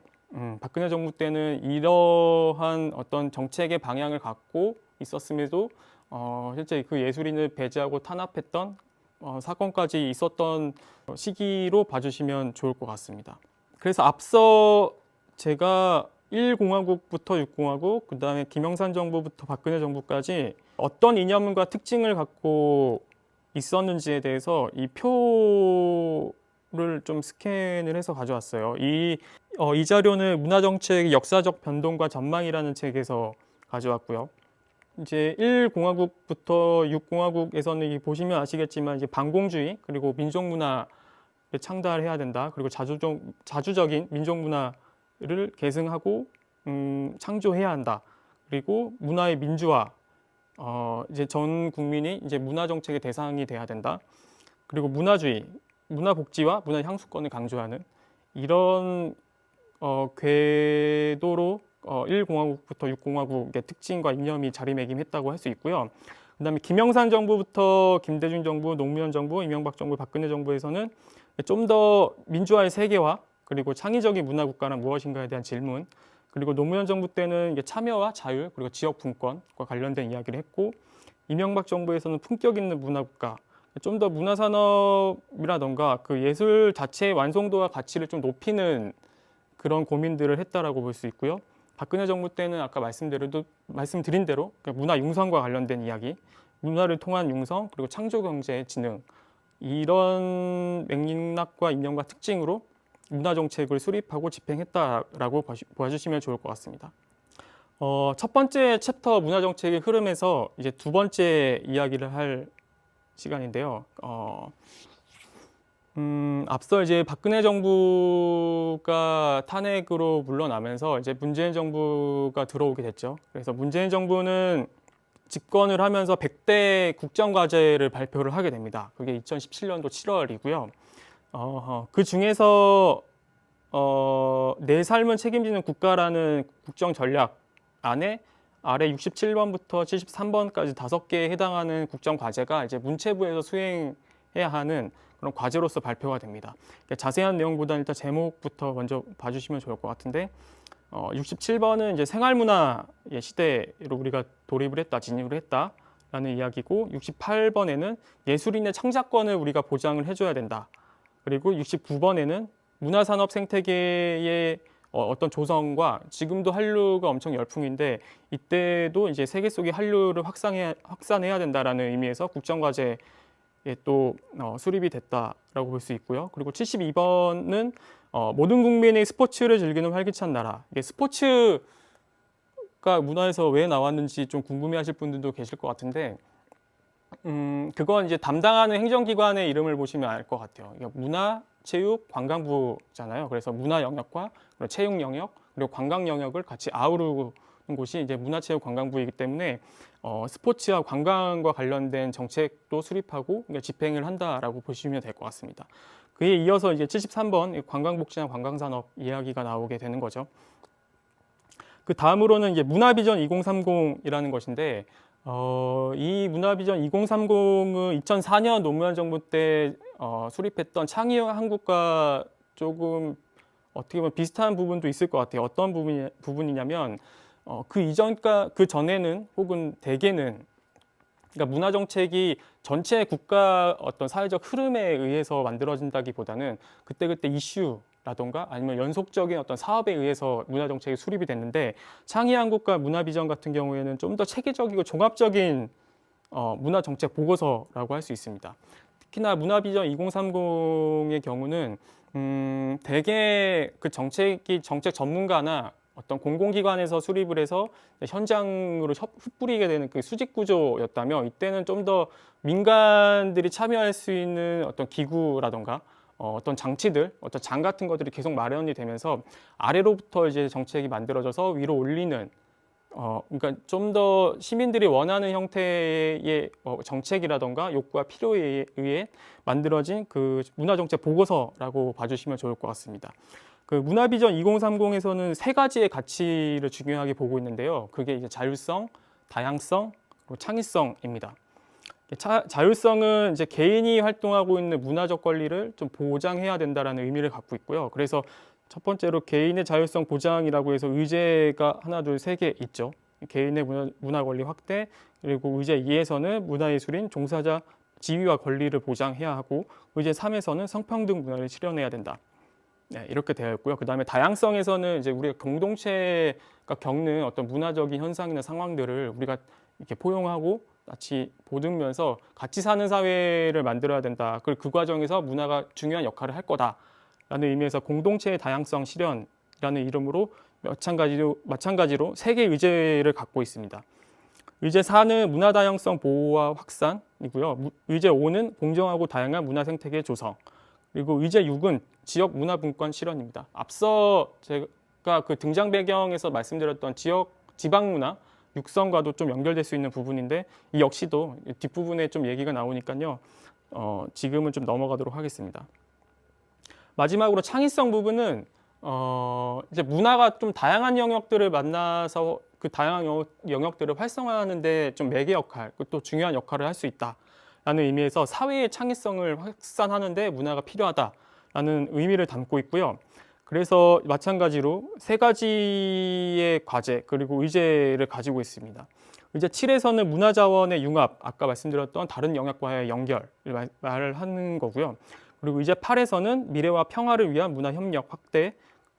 박근혜 정부 때는 이러한 어떤 정책의 방향을 갖고 있었음에도 실제 그 예술인을 배제하고 탄압했던 사건까지 있었던 시기로 봐주시면 좋을 것 같습니다. 그래서 앞서 제가 1공화국부터 6공화국, 그 다음에 김영삼 정부부터 박근혜 정부까지 어떤 이념과 특징을 갖고 있었는지에 대해서 이 표를 좀 스캔을 해서 가져왔어요. 이 자료는 문화정책의 역사적 변동과 전망이라는 책에서 가져왔고요. 이제 1공화국부터 6공화국에서는 보시면 아시겠지만 이제 반공주의 그리고 민족문화를 창달해야 된다. 그리고 자주적인 민족문화를 계승하고 창조해야 한다. 그리고 문화의 민주화, 이제 전 국민이 이제 문화 정책의 대상이 돼야 된다. 그리고 문화주의, 문화복지와 문화 향수권을 강조하는 이런 궤도로 1공화국부터 6공화국의 특징과 이념이 자리매김했다고 할 수 있고요. 그다음에 김영삼 정부부터 김대중 정부, 노무현 정부, 이명박 정부, 박근혜 정부에서는 좀 더 민주화의 세계화 그리고 창의적인 문화국가는 무엇인가에 대한 질문, 그리고 노무현 정부 때는 이게 참여와 자율 그리고 지역 분권과 관련된 이야기를 했고, 이명박 정부에서는 품격 있는 문화국가, 좀 더 문화산업이라던가 그 예술 자체의 완성도와 가치를 좀 높이는 그런 고민들을 했다라고 볼 수 있고요. 박근혜 정부 때는 아까 말씀드린 대로 문화 융성과 관련된 이야기, 문화를 통한 융성 그리고 창조 경제의 진흥, 이런 맥락과 이념과 특징으로 문화 정책을 수립하고 집행했다라고 봐주시면 좋을 것 같습니다. 첫 번째 챕터 문화 정책의 흐름에서 이제 두 번째 이야기를 할 시간인데요. 앞서 이제 박근혜 정부가 탄핵으로 물러나면서 이제 문재인 정부가 들어오게 됐죠. 그래서 문재인 정부는 집권을 하면서 100대 국정과제를 발표를 하게 됩니다. 그게 2017년도 7월이고요. 그 중에서 내 삶을 책임지는 국가라는 국정 전략 안에 아래 67번부터 73번까지 5개에 해당하는 국정 과제가 이제 문체부에서 수행해야 하는 그런 과제로서 발표가 됩니다. 자세한 내용보다는 일단 제목부터 먼저 봐주시면 좋을 것 같은데, 67번은 이제 생활문화의 시대로 우리가 돌입을 했다, 진입을 했다라는 이야기고, 68번에는 예술인의 창작권을 우리가 보장을 해줘야 된다. 그리고 69번에는 문화산업 생태계의 어떤 조성과, 지금도 한류가 엄청 열풍인데 이때도 이제 세계 속의 한류를 확산해야 된다라는 의미에서 국정과제에 또 수립이 됐다라고 볼 수 있고요. 그리고 72번은 모든 국민이 스포츠를 즐기는 활기찬 나라. 이게 스포츠가 문화에서 왜 나왔는지 좀 궁금해하실 분들도 계실 것 같은데, 그건 이제 담당하는 행정기관의 이름을 보시면 알 것 같아요. 문화, 체육, 관광부잖아요. 그래서 문화 영역과 체육 영역 그리고 관광 영역을 같이 아우르는 곳이 이제 문화체육관광부이기 때문에 스포츠와 관광과 관련된 정책도 수립하고 집행을 한다라고 보시면 될 것 같습니다. 그에 이어서 이제 73번 관광복지나 관광산업 이야기가 나오게 되는 거죠. 그 다음으로는 이제 문화비전 2030이라는 것인데, 이 문화비전 2030은 2004년 노무현 정부 때 수립했던 창의형 한국과 조금 어떻게 보면 비슷한 부분도 있을 것 같아요. 어떤 부분이냐면 그 전에는 혹은 대개는 그러니까 문화 정책이 전체 국가 어떤 사회적 흐름에 의해서 만들어진다기보다는 그때그때 이슈라던가 아니면 연속적인 어떤 사업에 의해서 문화 정책이 수립이 됐는데 창의한국과 문화비전 같은 경우에는 좀 더 체계적이고 종합적인 문화 정책 보고서라고 할 수 있습니다. 특히나 문화비전 2030의 경우는 대개 그 정책 전문가나 어떤 공공기관에서 수립을 해서 현장으로 흩뿌리게 되는 그 수직 구조였다면 이때는 좀 더 민간들이 참여할 수 있는 어떤 기구라던가 어떤 장치들, 어떤 장 같은 것들이 계속 마련이 되면서 아래로부터 이제 정책이 만들어져서 위로 올리는 그러니까 좀 더 시민들이 원하는 형태의 정책이라던가 욕구와 필요에 의해 만들어진 그 문화정책 보고서라고 봐주시면 좋을 것 같습니다. 그 문화비전 2030에서는 세 가지의 가치를 중요하게 보고 있는데요. 그게 이제 자율성, 다양성, 그리고 창의성입니다. 자율성은 이제 개인이 활동하고 있는 문화적 권리를 좀 보장해야 된다라는 의미를 갖고 있고요. 그래서 첫 번째로 개인의 자율성 보장이라고 해서 의제가 하나, 둘, 세 개 있죠. 개인의 문화 권리 확대, 그리고 의제 2에서는 문화예술인 종사자 지위와 권리를 보장해야 하고, 의제 3에서는 성평등 문화를 실현해야 된다. 네, 이렇게 되어 있고요. 그 다음에 다양성에서는 이제 우리가 공동체가 겪는 어떤 문화적인 현상이나 상황들을 우리가 이렇게 포용하고 같이 보듬으면서 같이 사는 사회를 만들어야 된다. 그리고 그 과정에서 문화가 중요한 역할을 할 거다라는 의미에서 공동체의 다양성 실현이라는 이름으로 마찬가지로 세 개의 의제를 갖고 있습니다. 의제 4는 문화 다양성 보호와 확산이고요. 의제 5는 공정하고 다양한 문화 생태계 조성. 그리고 의제 6은 지역 문화 분권 실현입니다. 앞서 제가 그 등장 배경에서 말씀드렸던 지방 문화 육성과도 좀 연결될 수 있는 부분인데 이 역시도 뒷부분에 좀 얘기가 나오니까요. 지금은 좀 넘어가도록 하겠습니다. 마지막으로 창의성 부분은 이제 문화가 좀 다양한 영역들을 만나서 그 다양한 영역들을 활성화하는데 좀 매개 역할, 또 중요한 역할을 할 수 있다라는 의미에서 사회의 창의성을 확산하는데 문화가 필요하다라는 의미를 담고 있고요. 그래서 마찬가지로 세 가지의 과제 그리고 의제를 가지고 있습니다. 의제 7에서는 문화자원의 융합, 아까 말씀드렸던 다른 영역과의 연결을 말을 하는 거고요. 그리고 의제 8에서는 미래와 평화를 위한 문화 협력 확대,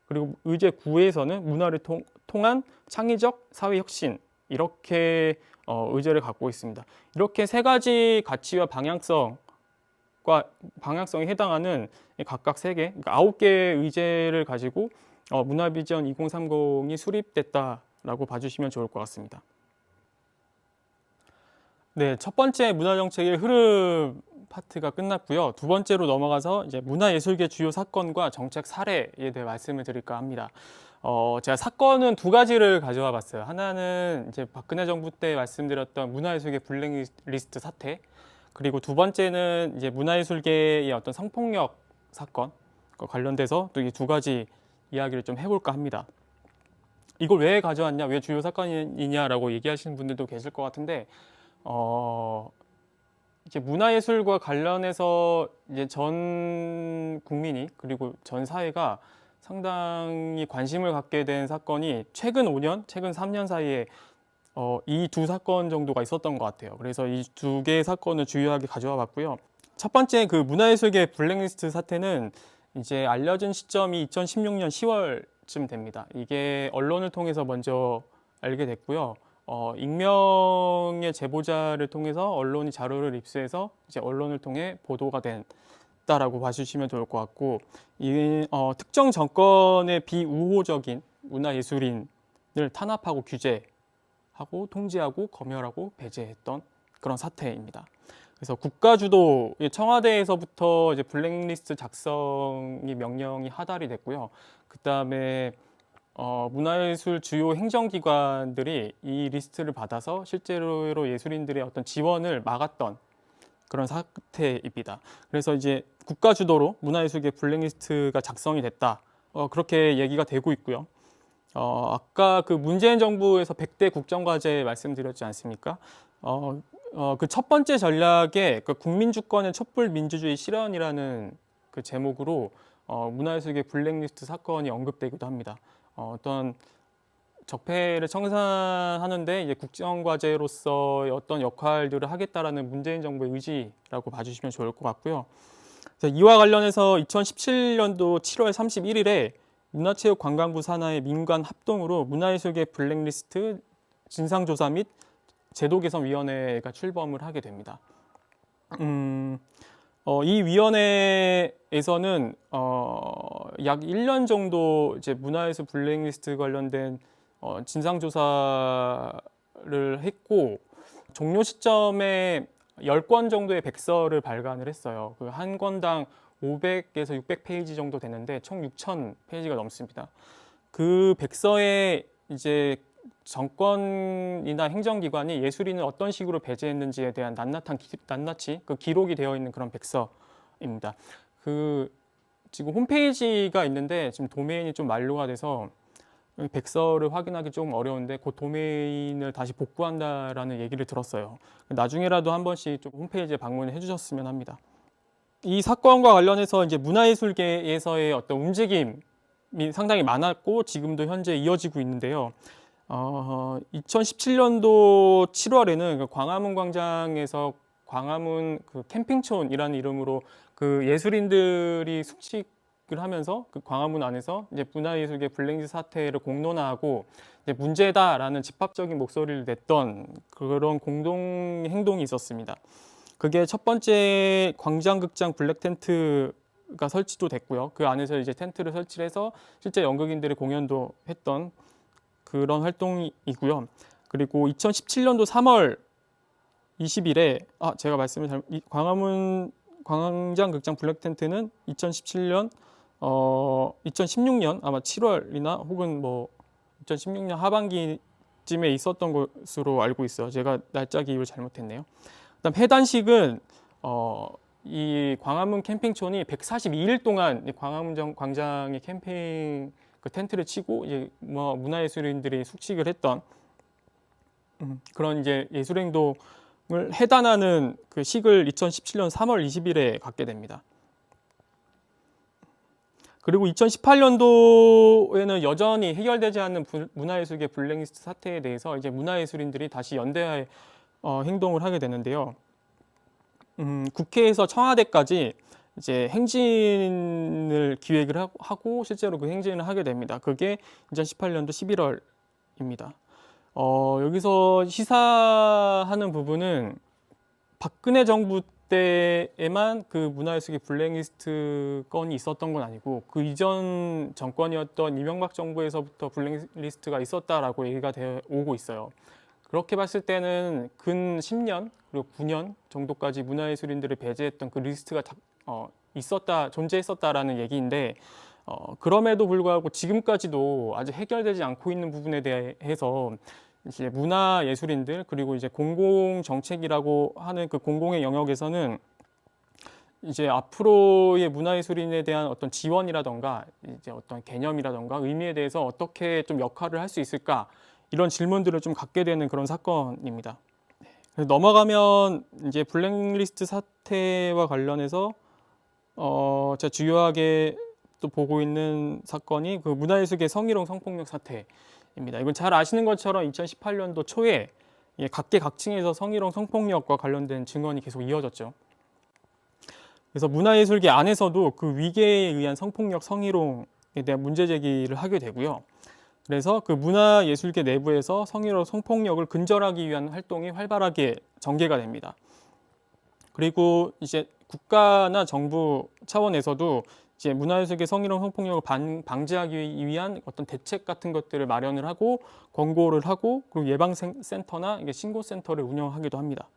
그리고 의제 9에서는 문화를 통한 창의적 사회 혁신, 이렇게 의제를 갖고 있습니다. 이렇게 세 가지 가치와 방향성에 해당하는 각각 3개, 그러니까 9개의 의제를 가지고 문화비전 2030이 수립됐다라고 봐주시면 좋을 것 같습니다. 네, 첫 번째 문화정책의 흐름 파트가 끝났고요. 두 번째로 넘어가서 이제 문화예술계 주요 사건과 정책 사례에 대해 말씀을 드릴까 합니다. 제가 사건은 두 가지를 가져와 봤어요. 하나는 이제 박근혜 정부 때 말씀드렸던 문화예술계 블랙리스트 사태, 그리고 두 번째는 이제 문화예술계의 어떤 성폭력 사건 관련돼서 또 이 두 가지 이야기를 좀 해볼까 합니다. 이걸 왜 가져왔냐, 왜 주요 사건이냐라고 얘기하시는 분들도 계실 것 같은데, 이제 문화예술과 관련해서 이제 전 국민이 그리고 전 사회가 상당히 관심을 갖게 된 사건이 최근 5년, 최근 3년 사이에 이 두 사건 정도가 있었던 것 같아요. 그래서 이 두 개의 사건을 주요하게 가져와 봤고요. 첫 번째 그 문화예술계 블랙리스트 사태는 이제 알려진 시점이 2016년 10월쯤 됩니다. 이게 언론을 통해서 먼저 알게 됐고요. 익명의 제보자를 통해서 언론이 자료를 입수해서 이제 언론을 통해 보도가 됐다라고 봐주시면 좋을 것 같고, 이 특정 정권의 비우호적인 문화예술인을 탄압하고 규제하고 통제하고 검열하고 배제했던 그런 사태입니다. 그래서 국가주도 청와대에서부터 이제 블랙리스트 작성이 명령이 하달이 됐고요. 그 다음에 문화예술 주요 행정기관들이 이 리스트를 받아서 실제로 예술인들의 어떤 지원을 막았던 그런 사태입니다. 그래서 이제 국가 주도로 문화예술계 블랙리스트가 작성이 됐다. 그렇게 얘기가 되고 있고요. 아까 그 문재인 정부에서 100대 국정과제 말씀드렸지 않습니까? 그 첫 번째 전략에 그 국민주권의 촛불 민주주의 실현이라는 그 제목으로 문화예술계 블랙리스트 사건이 언급되기도 합니다. 어떤 적폐를 청산하는데 이제 국정과제로서의 어떤 역할들을 하겠다라는 문재인 정부의 의지라고 봐주시면 좋을 것 같고요. 이와 관련해서 2017년도 7월 31일에 문화체육관광부 산하의 민관 합동으로 문화예술계 블랙리스트 진상조사 및 제도개선위원회가 출범을 하게 됩니다. 이 위원회에서는 약 1년 정도 이제 문화예술 블랙리스트 관련된 진상조사를 했고 종료 시점에 10건 정도의 백서를 발간을 했어요. 그 한 건당 500에서 600페이지 정도 되는데 총 6,000페이지가 넘습니다. 그 백서에 이제 정권이나 행정기관이 예술인을 어떤 식으로 배제했는지에 대한 낱낱이 그 기록이 되어 있는 그런 백서입니다. 그 지금 홈페이지가 있는데 지금 도메인이 좀 만료가 돼서 백서를 확인하기 좀 어려운데 그 도메인을 다시 복구한다라는 얘기를 들었어요. 나중에라도 한 번씩 좀 홈페이지에 방문을 해주셨으면 합니다. 이 사건과 관련해서 이제 문화예술계에서의 어떤 움직임이 상당히 많았고 지금도 현재 이어지고 있는데요. 2017년도 7월에는 그 광화문 광장에서 광화문 그 캠핑촌이라는 이름으로 그 예술인들이 숙식을 하면서 그 광화문 안에서 이제 문화예술계 블랙리스트 사태를 공론화하고 이제 문제다라는 집합적인 목소리를 냈던 그런 공동 행동이 있었습니다. 그게 첫 번째 광장극장 블랙 텐트가 설치도 됐고요. 그 안에서 이제 텐트를 설치해서 실제 연극인들의 공연도 했던 그런 활동이고요. 그리고 2017년도 3월 20일에 제가 말씀을 광화문 광장극장 블랙 텐트는 2016년 아마 7월이나 혹은 뭐 2016년 하반기쯤에 있었던 것으로 알고 있어요. 제가 날짜 기입을 잘못했네요. 그다음 해단식은 이 광화문 캠핑촌이 142일 동안 이 광화문 광장의 캠핑 그 텐트를 치고 이제 뭐 문화예술인들이 숙식을 했던 그런 이제 예술행동을 해단하는 그 식을 2017년 3월 20일에 갖게 됩니다. 그리고 2018년도에는 여전히 해결되지 않는 문화예술계 블랙리스트 사태에 대해서 이제 문화예술인들이 다시 연대하에 행동을 하게 되는데요. 국회에서 청와대까지 이제 행진을 기획을 하고 실제로 그 행진을 하게 됩니다. 그게 2018년도 11월입니다. 여기서 시사하는 부분은 박근혜 정부 때에만 그 문화예술계 블랙리스트 건이 있었던 건 아니고 그 이전 정권이었던 이명박 정부에서부터 블랙리스트가 있었다라고 얘기가 되어 오고 있어요. 그렇게 봤을 때는 근 10년 그리고 9년 정도까지 문화예술인들을 배제했던 그 리스트가 존재했었다라는 얘기인데 그럼에도 불구하고 지금까지도 아직 해결되지 않고 있는 부분에 대해서 이제 문화예술인들 그리고 이제 공공정책이라고 하는 그 공공의 영역에서는 이제 앞으로의 문화예술인에 대한 어떤 지원이라던가 이제 어떤 개념이라던가 의미에 대해서 어떻게 좀 역할을 할 수 있을까 이런 질문들을 좀 갖게 되는 그런 사건입니다. 넘어가면 이제 블랙리스트 사태와 관련해서 제가 주요하게 또 보고 있는 사건이 그 문화예술계 성희롱 성폭력 사태입니다. 이건 잘 아시는 것처럼 2018년도 초에 각계각층에서 성희롱 성폭력과 관련된 증언이 계속 이어졌죠. 그래서 문화예술계 안에서도 그 위계에 의한 성폭력 성희롱에 대한 문제 제기를 하게 되고요. 그래서 그 문화예술계 내부에서 성희롱 성폭력을 근절하기 위한 활동이 활발하게 전개가 됩니다. 그리고 이제 국가나 정부 차원에서도 이제 문화예술계 성희롱 성폭력을 방지하기 위한 어떤 대책 같은 것들을 마련을 하고 권고를 하고 그리고 예방센터나 신고센터를 운영하기도 합니다.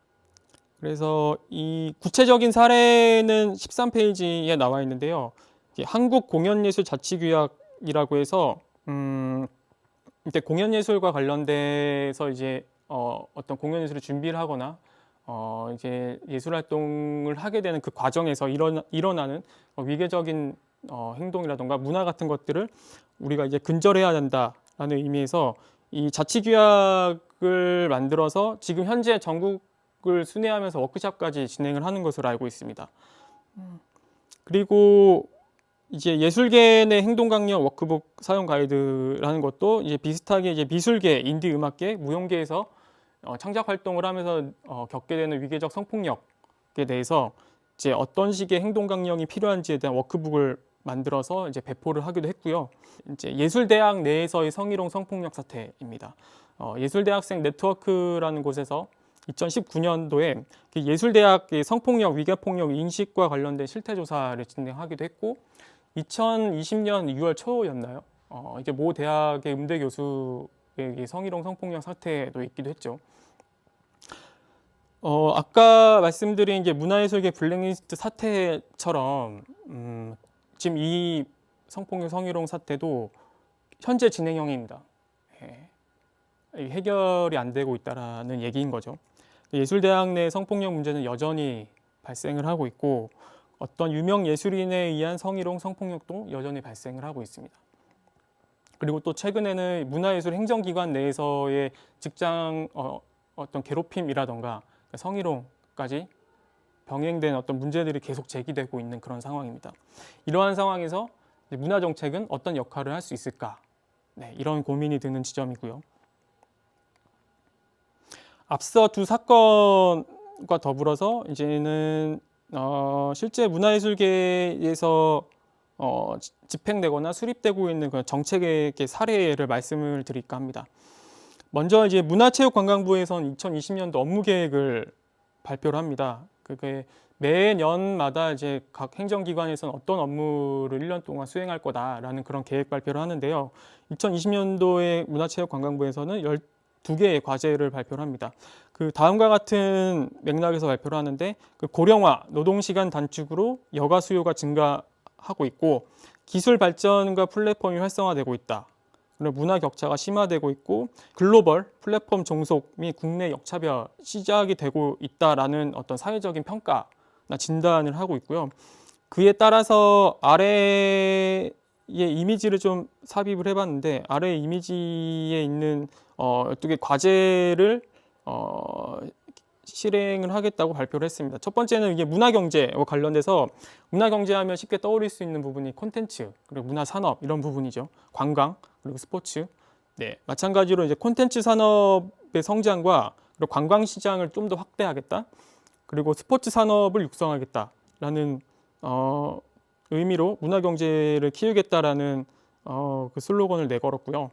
그래서 이 구체적인 사례는 13페이지에 나와 있는데요. 한국공연예술자치규약이라고 해서 이때 공연예술과 관련돼서 이제 어떤 공연예술을 준비를 하거나 이제 예술 활동을 하게 되는 그 과정에서 일어나는 위계적인 행동이라던가 문화 같은 것들을 우리가 이제 근절해야 된다라는 의미에서 이 자치규약을 계획을 만들어서 지금 현재 전국을 순회하면서 워크숍까지 진행을 하는 것으로 알고 있습니다. 그리고 이제 예술계 내 행동 강령 워크북 사용 가이드라는 것도 이제 비슷하게 이제 미술계, 인디 음악계, 무용계에서 창작 활동을 하면서 겪게 되는 위계적 성폭력에 대해서 이제 어떤 식의 행동 강령이 필요한지에 대한 워크북을 만들어서 이제 배포를 하기도 했고요. 이제 예술대학 내에서의 성희롱 성폭력 사태입니다. 예술대학생 네트워크라는 곳에서 2019년도에 예술대학 성폭력, 위계폭력 인식과 관련된 실태조사를 진행하기도 했고 2020년 6월 초였나요? 이제 모 대학의 음대 교수의 성희롱 성폭력 사태도 있기도 했죠. 아까 말씀드린 이제 문화예술계 블랙리스트 사태처럼 지금 이 성폭력 성희롱 사태도 현재 진행형입니다. 해결이 안 되고 있다라는 얘기인 거죠. 예술대학 내 성폭력 문제는 여전히 발생을 하고 있고 어떤 유명 예술인에 의한 성희롱 성폭력도 여전히 발생을 하고 있습니다. 그리고 또 최근에는 문화예술 행정기관 내에서의 직장 어떤 괴롭힘이라던가 성희롱까지 병행된 어떤 문제들이 계속 제기되고 있는 그런 상황입니다. 이러한 상황에서 문화정책은 어떤 역할을 할 수 있을까? 네, 이런 고민이 드는 지점이고요. 앞서 두 사건과 더불어서 이제는 실제 문화예술계에서 집행되거나 수립되고 있는 그런 정책의 사례를 말씀을 드릴까 합니다. 먼저 이제 문화체육관광부에서는 2020년도 업무 계획을 발표를 합니다. 그게 매년마다 이제 각 행정기관에서는 어떤 업무를 1년 동안 수행할 거다라는 그런 계획 발표를 하는데요. 2020년도에 문화체육관광부에서는 12개의 과제를 발표를 합니다. 그 다음과 같은 맥락에서 발표를 하는데 그 고령화, 노동시간 단축으로 여가 수요가 증가하고 있고 기술 발전과 플랫폼이 활성화되고 있다. 그리고 문화 격차가 심화되고 있고 글로벌 플랫폼 종속 및 국내 역차별 시작이 되고 있다라는 어떤 사회적인 평가나 진단을 하고 있고요. 그에 따라서 아래의 이미지를 좀 삽입을 해봤는데 아래 이미지에 있는 12개 과제를 실행을 하겠다고 발표를 했습니다. 첫 번째는 이게 문화경제와 관련돼서 문화경제하면 쉽게 떠올릴 수 있는 부분이 콘텐츠, 그리고 문화산업 이런 부분이죠. 관광, 그리고 스포츠. 네, 마찬가지로 이제 콘텐츠 산업의 성장과 그리고 관광 시장을 좀 더 확대하겠다. 그리고 스포츠 산업을 육성하겠다라는 의미로 문화경제를 키우겠다라는 그 슬로건을 내걸었고요.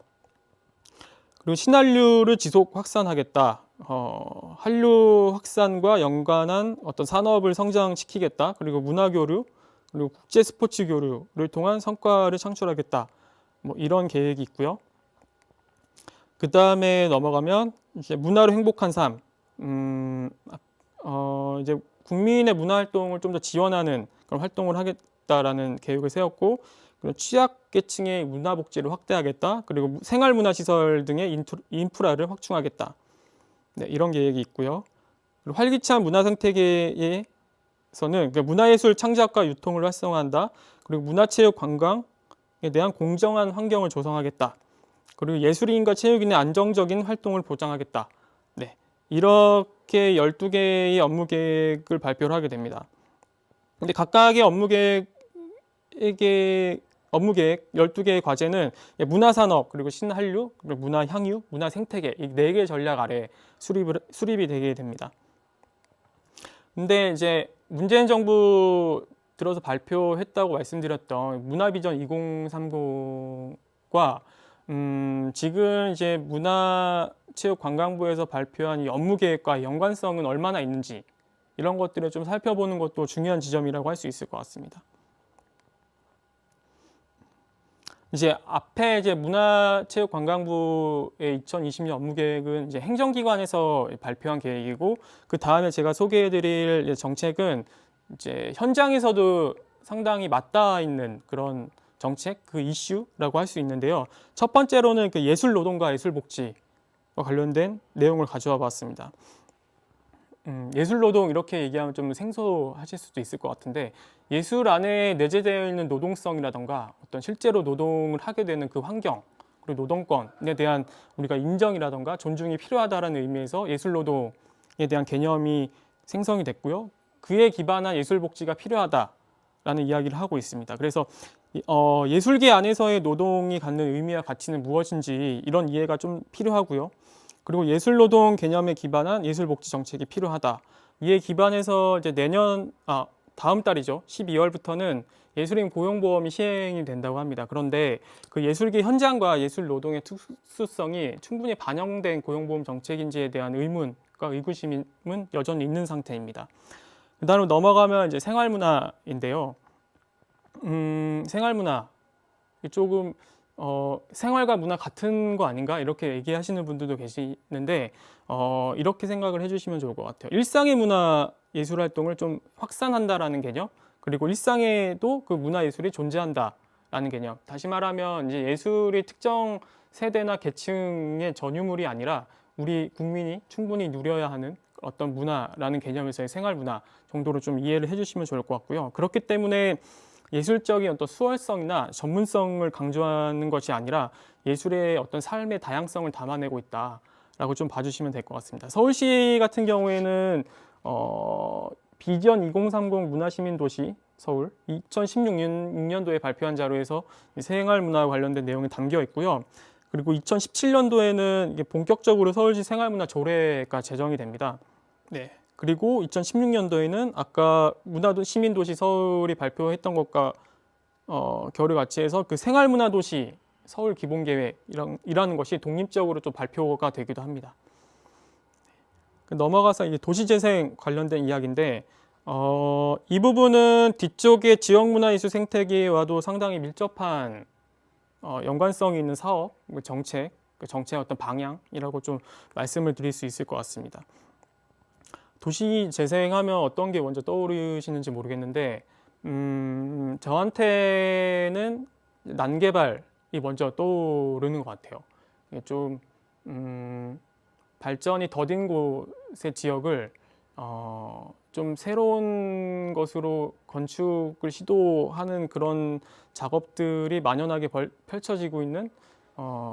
그리고 신한류를 지속 확산하겠다. 한류 확산과 연관한 어떤 산업을 성장시키겠다. 그리고 문화교류, 그리고 국제 스포츠 교류를 통한 성과를 창출하겠다. 뭐 이런 계획이 있고요. 그 다음에 넘어가면 이제 문화로 행복한 삶. 이제 국민의 문화 활동을 좀 더 지원하는 그런 활동을 하겠다라는 계획을 세웠고, 그리고 취약계층의 문화복지를 확대하겠다. 그리고 생활문화시설 등의 인프라를 확충하겠다. 네, 이런 계획이 있고요. 그리고 활기찬 문화생태계에서는 문화예술 창작과 유통을 활성화한다. 그리고 문화체육 관광에 대한 공정한 환경을 조성하겠다. 그리고 예술인과 체육인의 안정적인 활동을 보장하겠다. 네, 이렇게 12개의 업무 계획을 발표를 하게 됩니다. 근데 각각의 업무 계획 12개의 과제는 문화산업, 그리고 신한류, 그리고 문화향유, 문화생태계 이 4개의 전략 아래 수립이 되게 됩니다. 근데 이제 문재인 정부 들어서 발표했다고 말씀드렸던 문화비전 2030과 지금 이제 문화체육관광부에서 발표한 이 업무 계획과 연관성은 얼마나 있는지 이런 것들을 좀 살펴보는 것도 중요한 지점이라고 할 수 있을 것 같습니다. 이제 앞에 이제 문화체육관광부의 2020년 업무 계획은 이제 행정기관에서 발표한 계획이고 그 다음에 제가 소개해드릴 정책은 이제 현장에서도 상당히 맞닿아 있는 그런 정책, 그 이슈라고 할 수 있는데요. 첫 번째로는 그 예술노동과 예술복지와 관련된 내용을 가져와 봤습니다. 예술노동 이렇게 얘기하면 좀 생소하실 수도 있을 것 같은데 예술 안에 내재되어 있는 노동성이라던가 어떤 실제로 노동을 하게 되는 그 환경 그리고 노동권에 대한 우리가 인정이라던가 존중이 필요하다라는 의미에서 예술노동에 대한 개념이 생성이 됐고요. 그에 기반한 예술복지가 필요하다라는 이야기를 하고 있습니다. 그래서 예술계 안에서의 노동이 갖는 의미와 가치는 무엇인지 이런 이해가 좀 필요하고요. 그리고 예술노동 개념에 기반한 예술복지 정책이 필요하다. 이에 기반해서 이제 다음 달이죠. 12월부터는 예술인 고용보험이 시행이 된다고 합니다. 그런데 그 예술계 현장과 예술노동의 특수성이 충분히 반영된 고용보험 정책인지에 대한 의문과 의구심은 여전히 있는 상태입니다. 그 다음으로 넘어가면 이제 생활문화인데요. 생활문화 조금 생활과 문화 같은 거 아닌가 이렇게 얘기하시는 분들도 계시는데 이렇게 생각을 해주시면 좋을 것 같아요. 일상의 문화 예술 활동을 좀 확산한다라는 개념, 그리고 일상에도 그 문화 예술이 존재한다라는 개념. 다시 말하면 이제 예술이 특정 세대나 계층의 전유물이 아니라 우리 국민이 충분히 누려야 하는 어떤 문화라는 개념에서의 생활 문화 정도로 좀 이해를 해주시면 좋을 것 같고요. 그렇기 때문에 예술적인 어떤 수월성이나 전문성을 강조하는 것이 아니라 예술의 어떤 삶의 다양성을 담아내고 있다라고 좀 봐주시면 될 것 같습니다. 서울시 같은 경우에는 비전 2030 문화시민도시 서울 2016년도에 발표한 자료에서 생활문화와 관련된 내용이 담겨 있고요. 그리고 2017년도에는 이게 본격적으로 서울시 생활문화 조례가 제정이 됩니다. 네. 그리고 2016년도에는 아까 문화도 시민도시 서울이 발표했던 것과 결을 같이 해서 그 생활문화도시 서울 기본계획이라는 것이 독립적으로 좀 발표가 되기도 합니다. 넘어가서 이제 도시재생 관련된 이야기인데 이 부분은 뒤쪽에 지역문화예술 생태계와도 상당히 밀접한 연관성이 있는 사업, 정책, 그 정책의 어떤 방향이라고 좀 말씀을 드릴 수 있을 것 같습니다. 도시 재생하면 어떤 게 먼저 떠오르시는지 모르겠는데 저한테는 난개발이 먼저 떠오르는 것 같아요. 이게 좀 발전이 더딘 곳의 지역을 좀 새로운 것으로 건축을 시도하는 그런 작업들이 만연하게 펼쳐지고 있는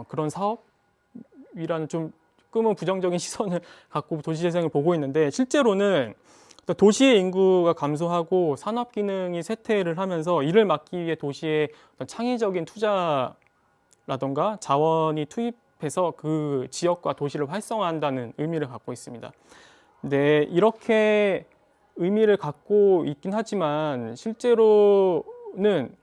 그런 사업이라는 좀 조금은 부정적인 시선을 갖고 도시재생을 보고 있는데, 실제로는 도시의 인구가 감소하고 산업 기능이 쇠퇴를 하면서 이를 막기 위해 도시에 어떤 창의적인 투자라던가 자원이 투입해서 그 지역과 도시를 활성화한다는 의미를 갖고 있습니다. 네, 이렇게 의미를 갖고 있긴 하지만 실제로는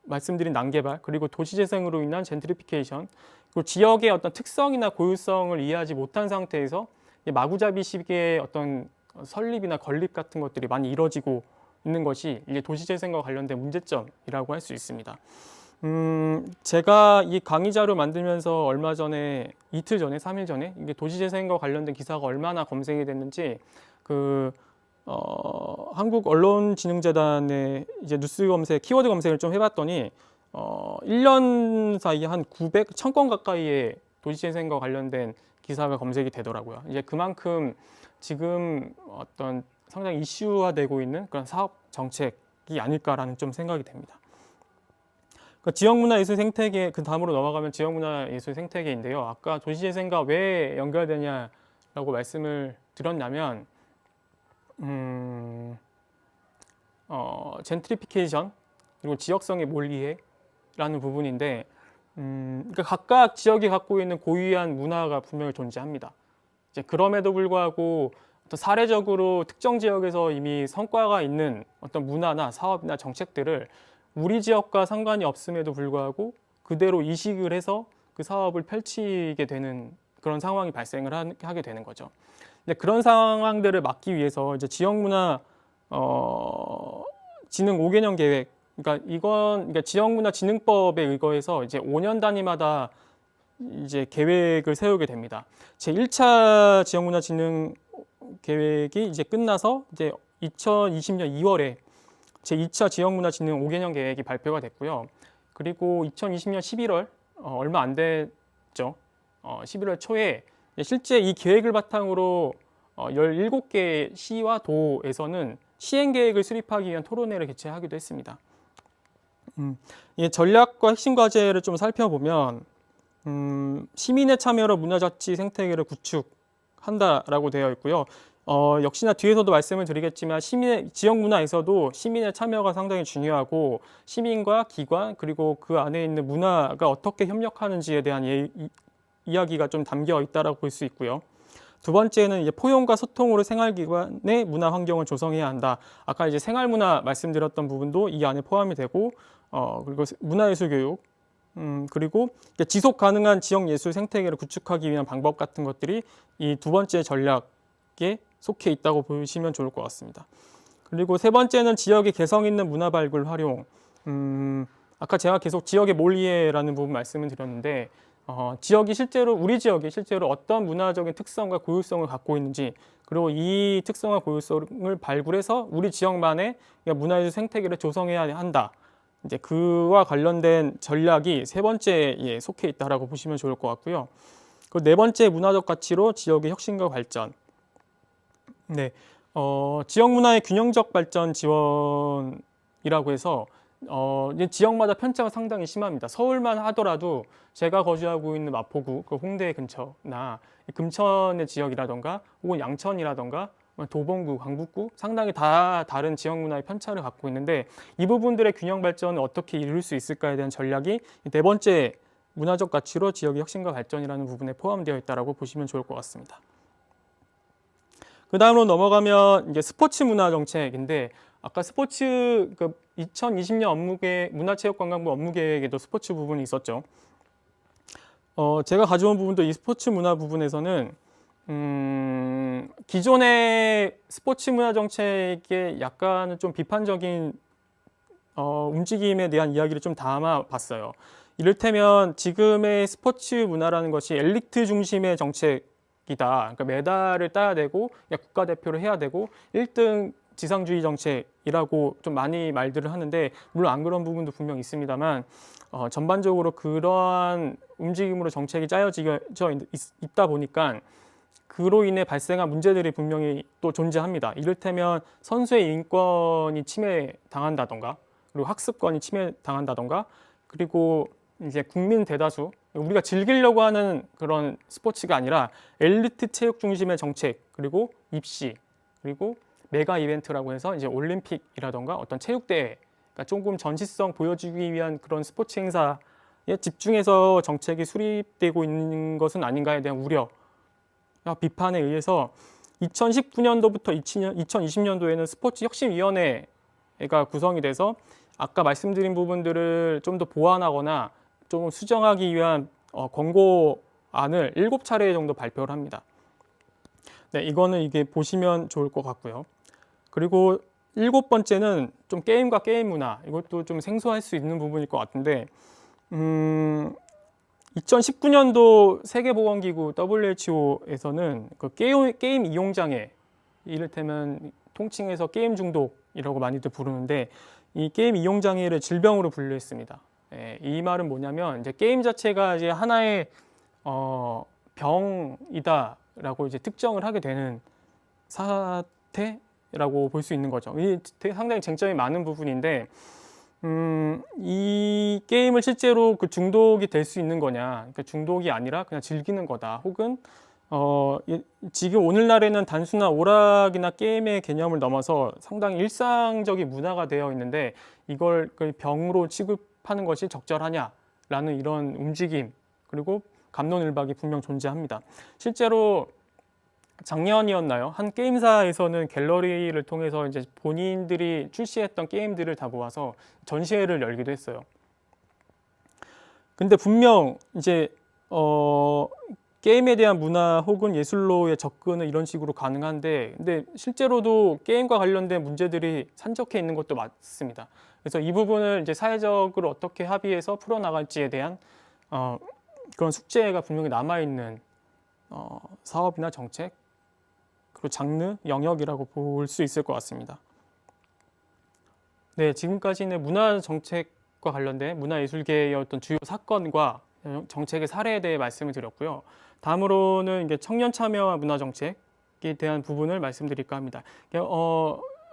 말씀드린 난개발 그리고 도시재생으로 인한 젠트리피케이션, 그리고 지역의 어떤 특성이나 고유성을 이해하지 못한 상태에서 마구잡이식의 어떤 설립이나 건립 같은 것들이 많이 이루어지고 있는 것이 이제 도시재생과 관련된 문제점이라고 할 수 있습니다. 제가 이 강의 자료 만들면서 얼마 전에, 이틀 전에, 3일 전에 이게 도시재생과 관련된 기사가 얼마나 검색이 됐는지 한국언론진흥재단의 이제 뉴스 검색, 키워드 검색을 좀 해봤더니 1년 사이에 한 1000건 가까이의 도시재생과 관련된 기사가 검색이 되더라고요. 이제 그만큼 지금 어떤 상당히 이슈화되고 있는 그런 사업 정책이 아닐까라는 좀 생각이 됩니다. 그러니까 지역문화예술 생태계, 그 다음으로 넘어가면 지역문화예술 생태계인데요. 아까 도시재생과 왜 연결되냐라고 말씀을 드렸냐면 젠트리피케이션 그리고 지역성의 몰이해라는 부분인데, 그러니까 각각 지역이 갖고 있는 고유한 문화가 분명히 존재합니다. 이제 그럼에도 불구하고 어떤 사례적으로 특정 지역에서 이미 성과가 있는 어떤 문화나 사업이나 정책들을 우리 지역과 상관이 없음에도 불구하고 그대로 이식을 해서 그 사업을 펼치게 되는 그런 상황이 발생을 하게 되는 거죠. 근데 그런 상황들을 막기 위해서 이제 지역문화 진흥 5개년 계획, 그러니까 지역문화진흥법에 의거해서 이제 5년 단위마다 이제 계획을 세우게 됩니다. 제 1차 지역문화진흥 계획이 이제 끝나서 이제 2020년 2월에 제 2차 지역문화진흥 5개년 계획이 발표가 됐고요. 그리고 2020년 11월 얼마 안 됐죠. 11월 초에 실제 이 계획을 바탕으로 17개 시와 도에서는 시행 계획을 수립하기 위한 토론회를 개최하기도 했습니다. 이 전략과 핵심 과제를 좀 살펴보면 시민의 참여로 문화자치 생태계를 구축한다라고 되어 있고요. 역시나 뒤에서도 말씀을 드리겠지만 지역 문화에서도 시민의 참여가 상당히 중요하고 시민과 기관 그리고 그 안에 있는 문화가 어떻게 협력하는지에 대한 이야기가 좀 담겨 있다라고 볼 수 있고요. 두 번째는 이제 포용과 소통으로 생활기관의 문화 환경을 조성해야 한다. 아까 이제 생활문화 말씀드렸던 부분도 이 안에 포함이 되고, 그리고 문화예술 교육, 그리고 지속 가능한 지역 예술 생태계를 구축하기 위한 방법 같은 것들이 이 두 번째 전략에 속해 있다고 보시면 좋을 것 같습니다. 그리고 세 번째는 지역의 개성 있는 문화 발굴 활용. 아까 제가 계속 지역의 몰리에라는 부분 말씀을 드렸는데, 우리 지역이 실제로 어떤 문화적인 특성과 고유성을 갖고 있는지, 그리고 이 특성과 고유성을 발굴해서 우리 지역만의 문화예술 생태계를 조성해야 한다. 이제 그와 관련된 전략이 세 번째에 속해 있다라고 보시면 좋을 것 같고요. 그 네 번째 문화적 가치로 지역의 혁신과 발전. 네, 지역 문화의 균형적 발전 지원이라고 해서 이제 지역마다 편차가 상당히 심합니다. 서울만 하더라도 제가 거주하고 있는 마포구, 그 홍대 근처나 금천의 지역이라던가 혹은 양천이라던가 도봉구, 강북구 상당히 다 다른 지역 문화의 편차를 갖고 있는데 이 부분들의 균형 발전을 어떻게 이룰 수 있을까에 대한 전략이 네 번째 문화적 가치로 지역의 혁신과 발전이라는 부분에 포함되어 있다고 보시면 좋을 것 같습니다. 그 다음으로 넘어가면 이제 스포츠 문화 정책인데 아까 스포츠 2020년 문화체육관광부 업무 계획에도 스포츠 부분이 있었죠. 제가 가져온 부분도 이 스포츠 문화 부분에서는 기존의 스포츠 문화 정책에 약간은 좀 비판적인 움직임에 대한 이야기를 좀 담아봤어요. 이를테면 지금의 스포츠 문화라는 것이 엘리트 중심의 정책이다. 그러니까 메달을 따야 되고 국가대표를 해야 되고 1등 지상주의 정책이라고 좀 많이 말들을 하는데 물론 안 그런 부분도 분명 있습니다만 전반적으로 그러한 움직임으로 정책이 짜여져 있다 보니까 그로 인해 발생한 문제들이 분명히 또 존재합니다. 이를테면 선수의 인권이 침해당한다던가 그리고 학습권이 침해당한다던가 그리고 이제 국민 대다수 우리가 즐기려고 하는 그런 스포츠가 아니라 엘리트 체육 중심의 정책 그리고 입시 그리고 메가 이벤트라고 해서 이제 올림픽이라던가 어떤 체육대회 그러니까 조금 전시성 보여주기 위한 그런 스포츠 행사에 집중해서 정책이 수립되고 있는 것은 아닌가에 대한 우려 비판에 의해서 2019년도부터 2020년도에는 스포츠 혁신위원회가 구성이 돼서 아까 말씀드린 부분들을 좀 더 보완하거나 좀 수정하기 위한 권고안을 7차례 정도 발표를 합니다. 네, 이거는 이게 보시면 좋을 것 같고요. 그리고 7번째는 좀 게임과 게임 문화 이것도 좀 생소할 수 있는 부분일 것 같은데 2019년도 세계보건기구 WHO에서는 그 게임 이용장애 이를테면 통칭해서 게임 중독이라고 많이들 부르는데 이 게임 이용장애를 질병으로 분류했습니다. 이 말은 뭐냐면 이제 게임 자체가 이제 하나의 병이다라고 이제 특정을 하게 되는 사태라고 볼 수 있는 거죠. 이 상당히 쟁점이 많은 부분인데 이 게임을 실제로 그 중독이 될 수 있는 거냐? 그러니까 중독이 아니라 그냥 즐기는 거다. 혹은 지금 오늘날에는 단순한 오락이나 게임의 개념을 넘어서 상당히 일상적인 문화가 되어 있는데 이걸 그 병으로 취급하는 것이 적절하냐라는 이런 움직임 그리고 갑론을박이 분명 존재합니다. 실제로 작년이었나요? 한 게임사에서는 갤러리를 통해서 이제 본인들이 출시했던 게임들을 다 모아서 전시회를 열기도 했어요. 근데 분명 이제 게임에 대한 문화 혹은 예술로의 접근은 이런 식으로 가능한데 근데 실제로도 게임과 관련된 문제들이 산적해 있는 것도 맞습니다. 그래서 이 부분을 이제 사회적으로 어떻게 합의해서 풀어나갈지에 대한 그런 숙제가 분명히 남아있는 사업이나 정책 그리고 장르, 영역이라고 볼 수 있을 것 같습니다. 네, 지금까지는 문화 정책과 관련된 문화예술계의 어떤 주요 사건과 정책의 사례에 대해 말씀을 드렸고요. 다음으로는 이제 청년 참여와 문화 정책에 대한 부분을 말씀드릴까 합니다.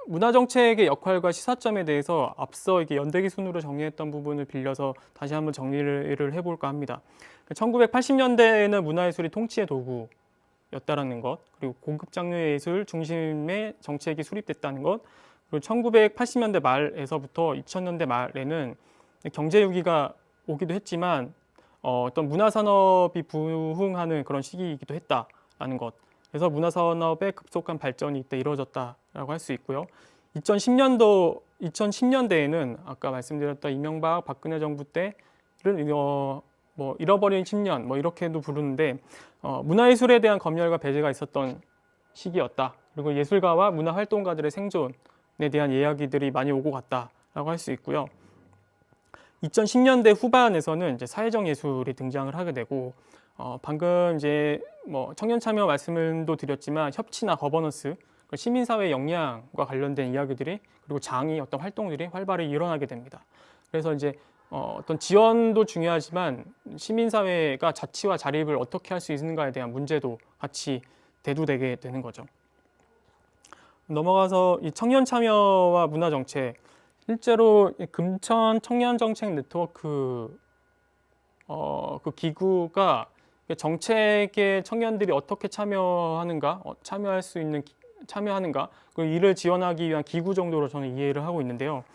문화정책의 역할과 시사점에 대해서 앞서 이게 연대기 순으로 정리했던 부분을 빌려서 다시 한번 정리를 해볼까 합니다. 1980년대에는 문화예술이 통치의 도구였다라는 것, 그리고 고급 장르 예술 중심의 정책이 수립됐다는 것, 그리고 1980년대 말에서부터 2000년대 말에는 경제 위기가 오기도 했지만 어떤 문화산업이 부흥하는 그런 시기이기도 했다라는 것. 그래서 문화산업의 급속한 발전이 이때 이루어졌다라고 할 수 있고요. 2010년대에는 아까 말씀드렸던 이명박 박근혜 정부 때를 뭐 잃어버린 10년 뭐 이렇게도 부르는데 문화예술에 대한 검열과 배제가 있었던 시기였다. 그리고 예술가와 문화활동가들의 생존에 대한 이야기들이 많이 오고 갔다라고 할 수 있고요. 2010년대 후반에서는 이제 사회적 예술이 등장을 하게 되고 방금 이제 뭐 청년 참여 말씀도 드렸지만 협치나 거버넌스, 시민사회 역량과 관련된 이야기들이 그리고 장이 어떤 활동들이 활발히 일어나게 됩니다. 그래서 이제 어떤 지원도 중요하지만 시민사회가 자치와 자립을 어떻게 할 수 있는가에 대한 문제도 같이 대두되게 되는 거죠. 넘어가서 이 청년 참여와 문화 정책, 실제로 금천 청년 정책 네트워크 그 기구가 정책에 청년들이 어떻게 참여하는가, 참여하는가, 그 이를 지원하기 위한 기구 정도로 저는 이해를 하고 있는데요.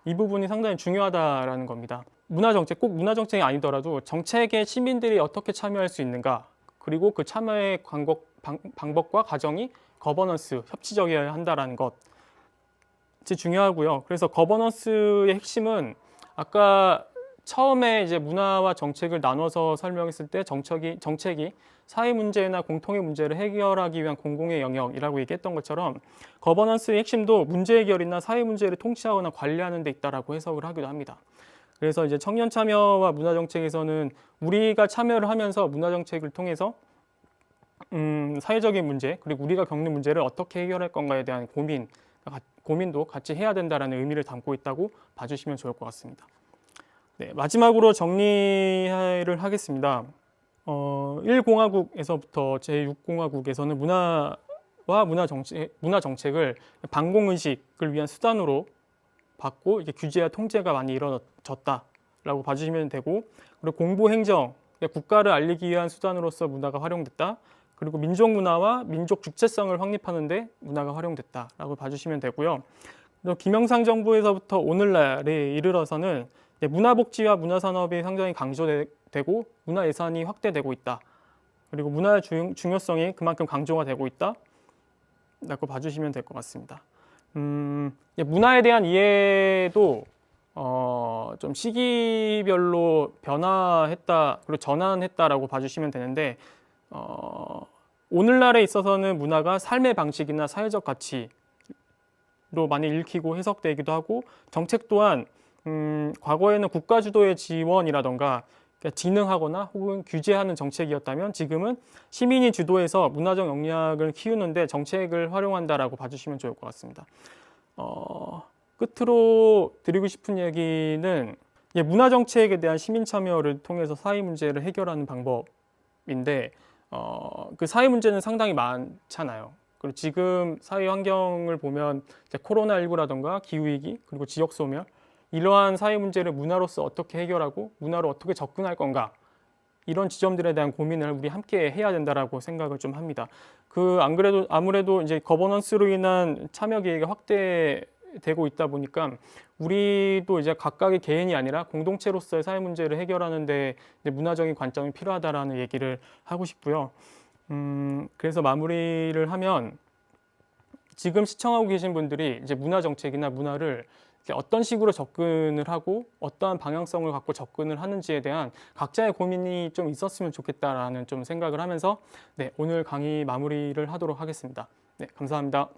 이 부분이 상당히 중요하다라는 겁니다. 문화정책, 꼭 문화정책이 아니더라도 정책에 시민들이 어떻게 참여할 수 있는가, 그리고 그 참여의 방법과 과정이 거버넌스, 협치적이어야 한다라는 것이 중요하고요. 그래서 거버넌스의 핵심은 아까 처음에 이제 문화와 정책을 나눠서 설명했을 때 정책이 사회 문제나 공통의 문제를 해결하기 위한 공공의 영역이라고 얘기했던 것처럼 거버넌스의 핵심도 문제 해결이나 사회 문제를 통치하거나 관리하는 데 있다라고 해석을 하기도 합니다. 그래서 이제 청년 참여와 문화 정책에서는 우리가 참여를 하면서 문화 정책을 통해서 사회적인 문제 그리고 우리가 겪는 문제를 어떻게 해결할 건가에 대한 고민도 같이 해야 된다라는 의미를 담고 있다고 봐주시면 좋을 것 같습니다. 네, 마지막으로 정리를 하겠습니다. 1공화국에서부터 제6공화국에서는 문화와 문화 정책을 반공의식을 위한 수단으로 받고 이게 규제와 통제가 많이 이루어졌다라고 봐주시면 되고, 그리고 공보행정, 국가를 알리기 위한 수단으로서 문화가 활용됐다. 그리고 민족 문화와 민족 주체성을 확립하는 데 문화가 활용됐다라고 봐주시면 되고요. 그리고 김영삼 정부에서부터 오늘날에 이르러서는 문화복지와 문화산업이 상당히 강조되고 문화 예산이 확대되고 있다. 그리고 문화의 중요성이 그만큼 강조가 되고 있다. 라고 봐주시면 될 것 같습니다. 문화에 대한 이해도 좀 시기별로 변화했다, 그리고 전환했다라고 봐주시면 되는데 오늘날에 있어서는 문화가 삶의 방식이나 사회적 가치로 많이 읽히고 해석되기도 하고 정책 또한 과거에는 국가 주도의 지원이라던가 진흥하거나 혹은 규제하는 정책이었다면 지금은 시민이 주도해서 문화적 역량을 키우는데 정책을 활용한다라고 봐주시면 좋을 것 같습니다. 끝으로 드리고 싶은 얘기는 문화 정책에 대한 시민 참여를 통해서 사회 문제를 해결하는 방법인데 그 사회 문제는 상당히 많잖아요. 그리고 지금 사회 환경을 보면 코로나19라던가 기후위기 그리고 지역 소멸 이러한 사회 문제를 문화로서 어떻게 해결하고 문화로 어떻게 접근할 건가 이런 지점들에 대한 고민을 우리 함께 해야 된다라고 생각을 좀 합니다. 안 그래도 아무래도 이제 거버넌스로 인한 참여 기회가 확대되고 있다 보니까 우리도 이제 각각의 개인이 아니라 공동체로서의 사회 문제를 해결하는데 문화적인 관점이 필요하다라는 얘기를 하고 싶고요. 그래서 마무리를 하면 지금 시청하고 계신 분들이 이제 문화 정책이나 문화를 어떤 식으로 접근을 하고 어떠한 방향성을 갖고 접근을 하는지에 대한 각자의 고민이 좀 있었으면 좋겠다라는 좀 생각을 하면서 오늘 강의 마무리를 하도록 하겠습니다. 네, 감사합니다.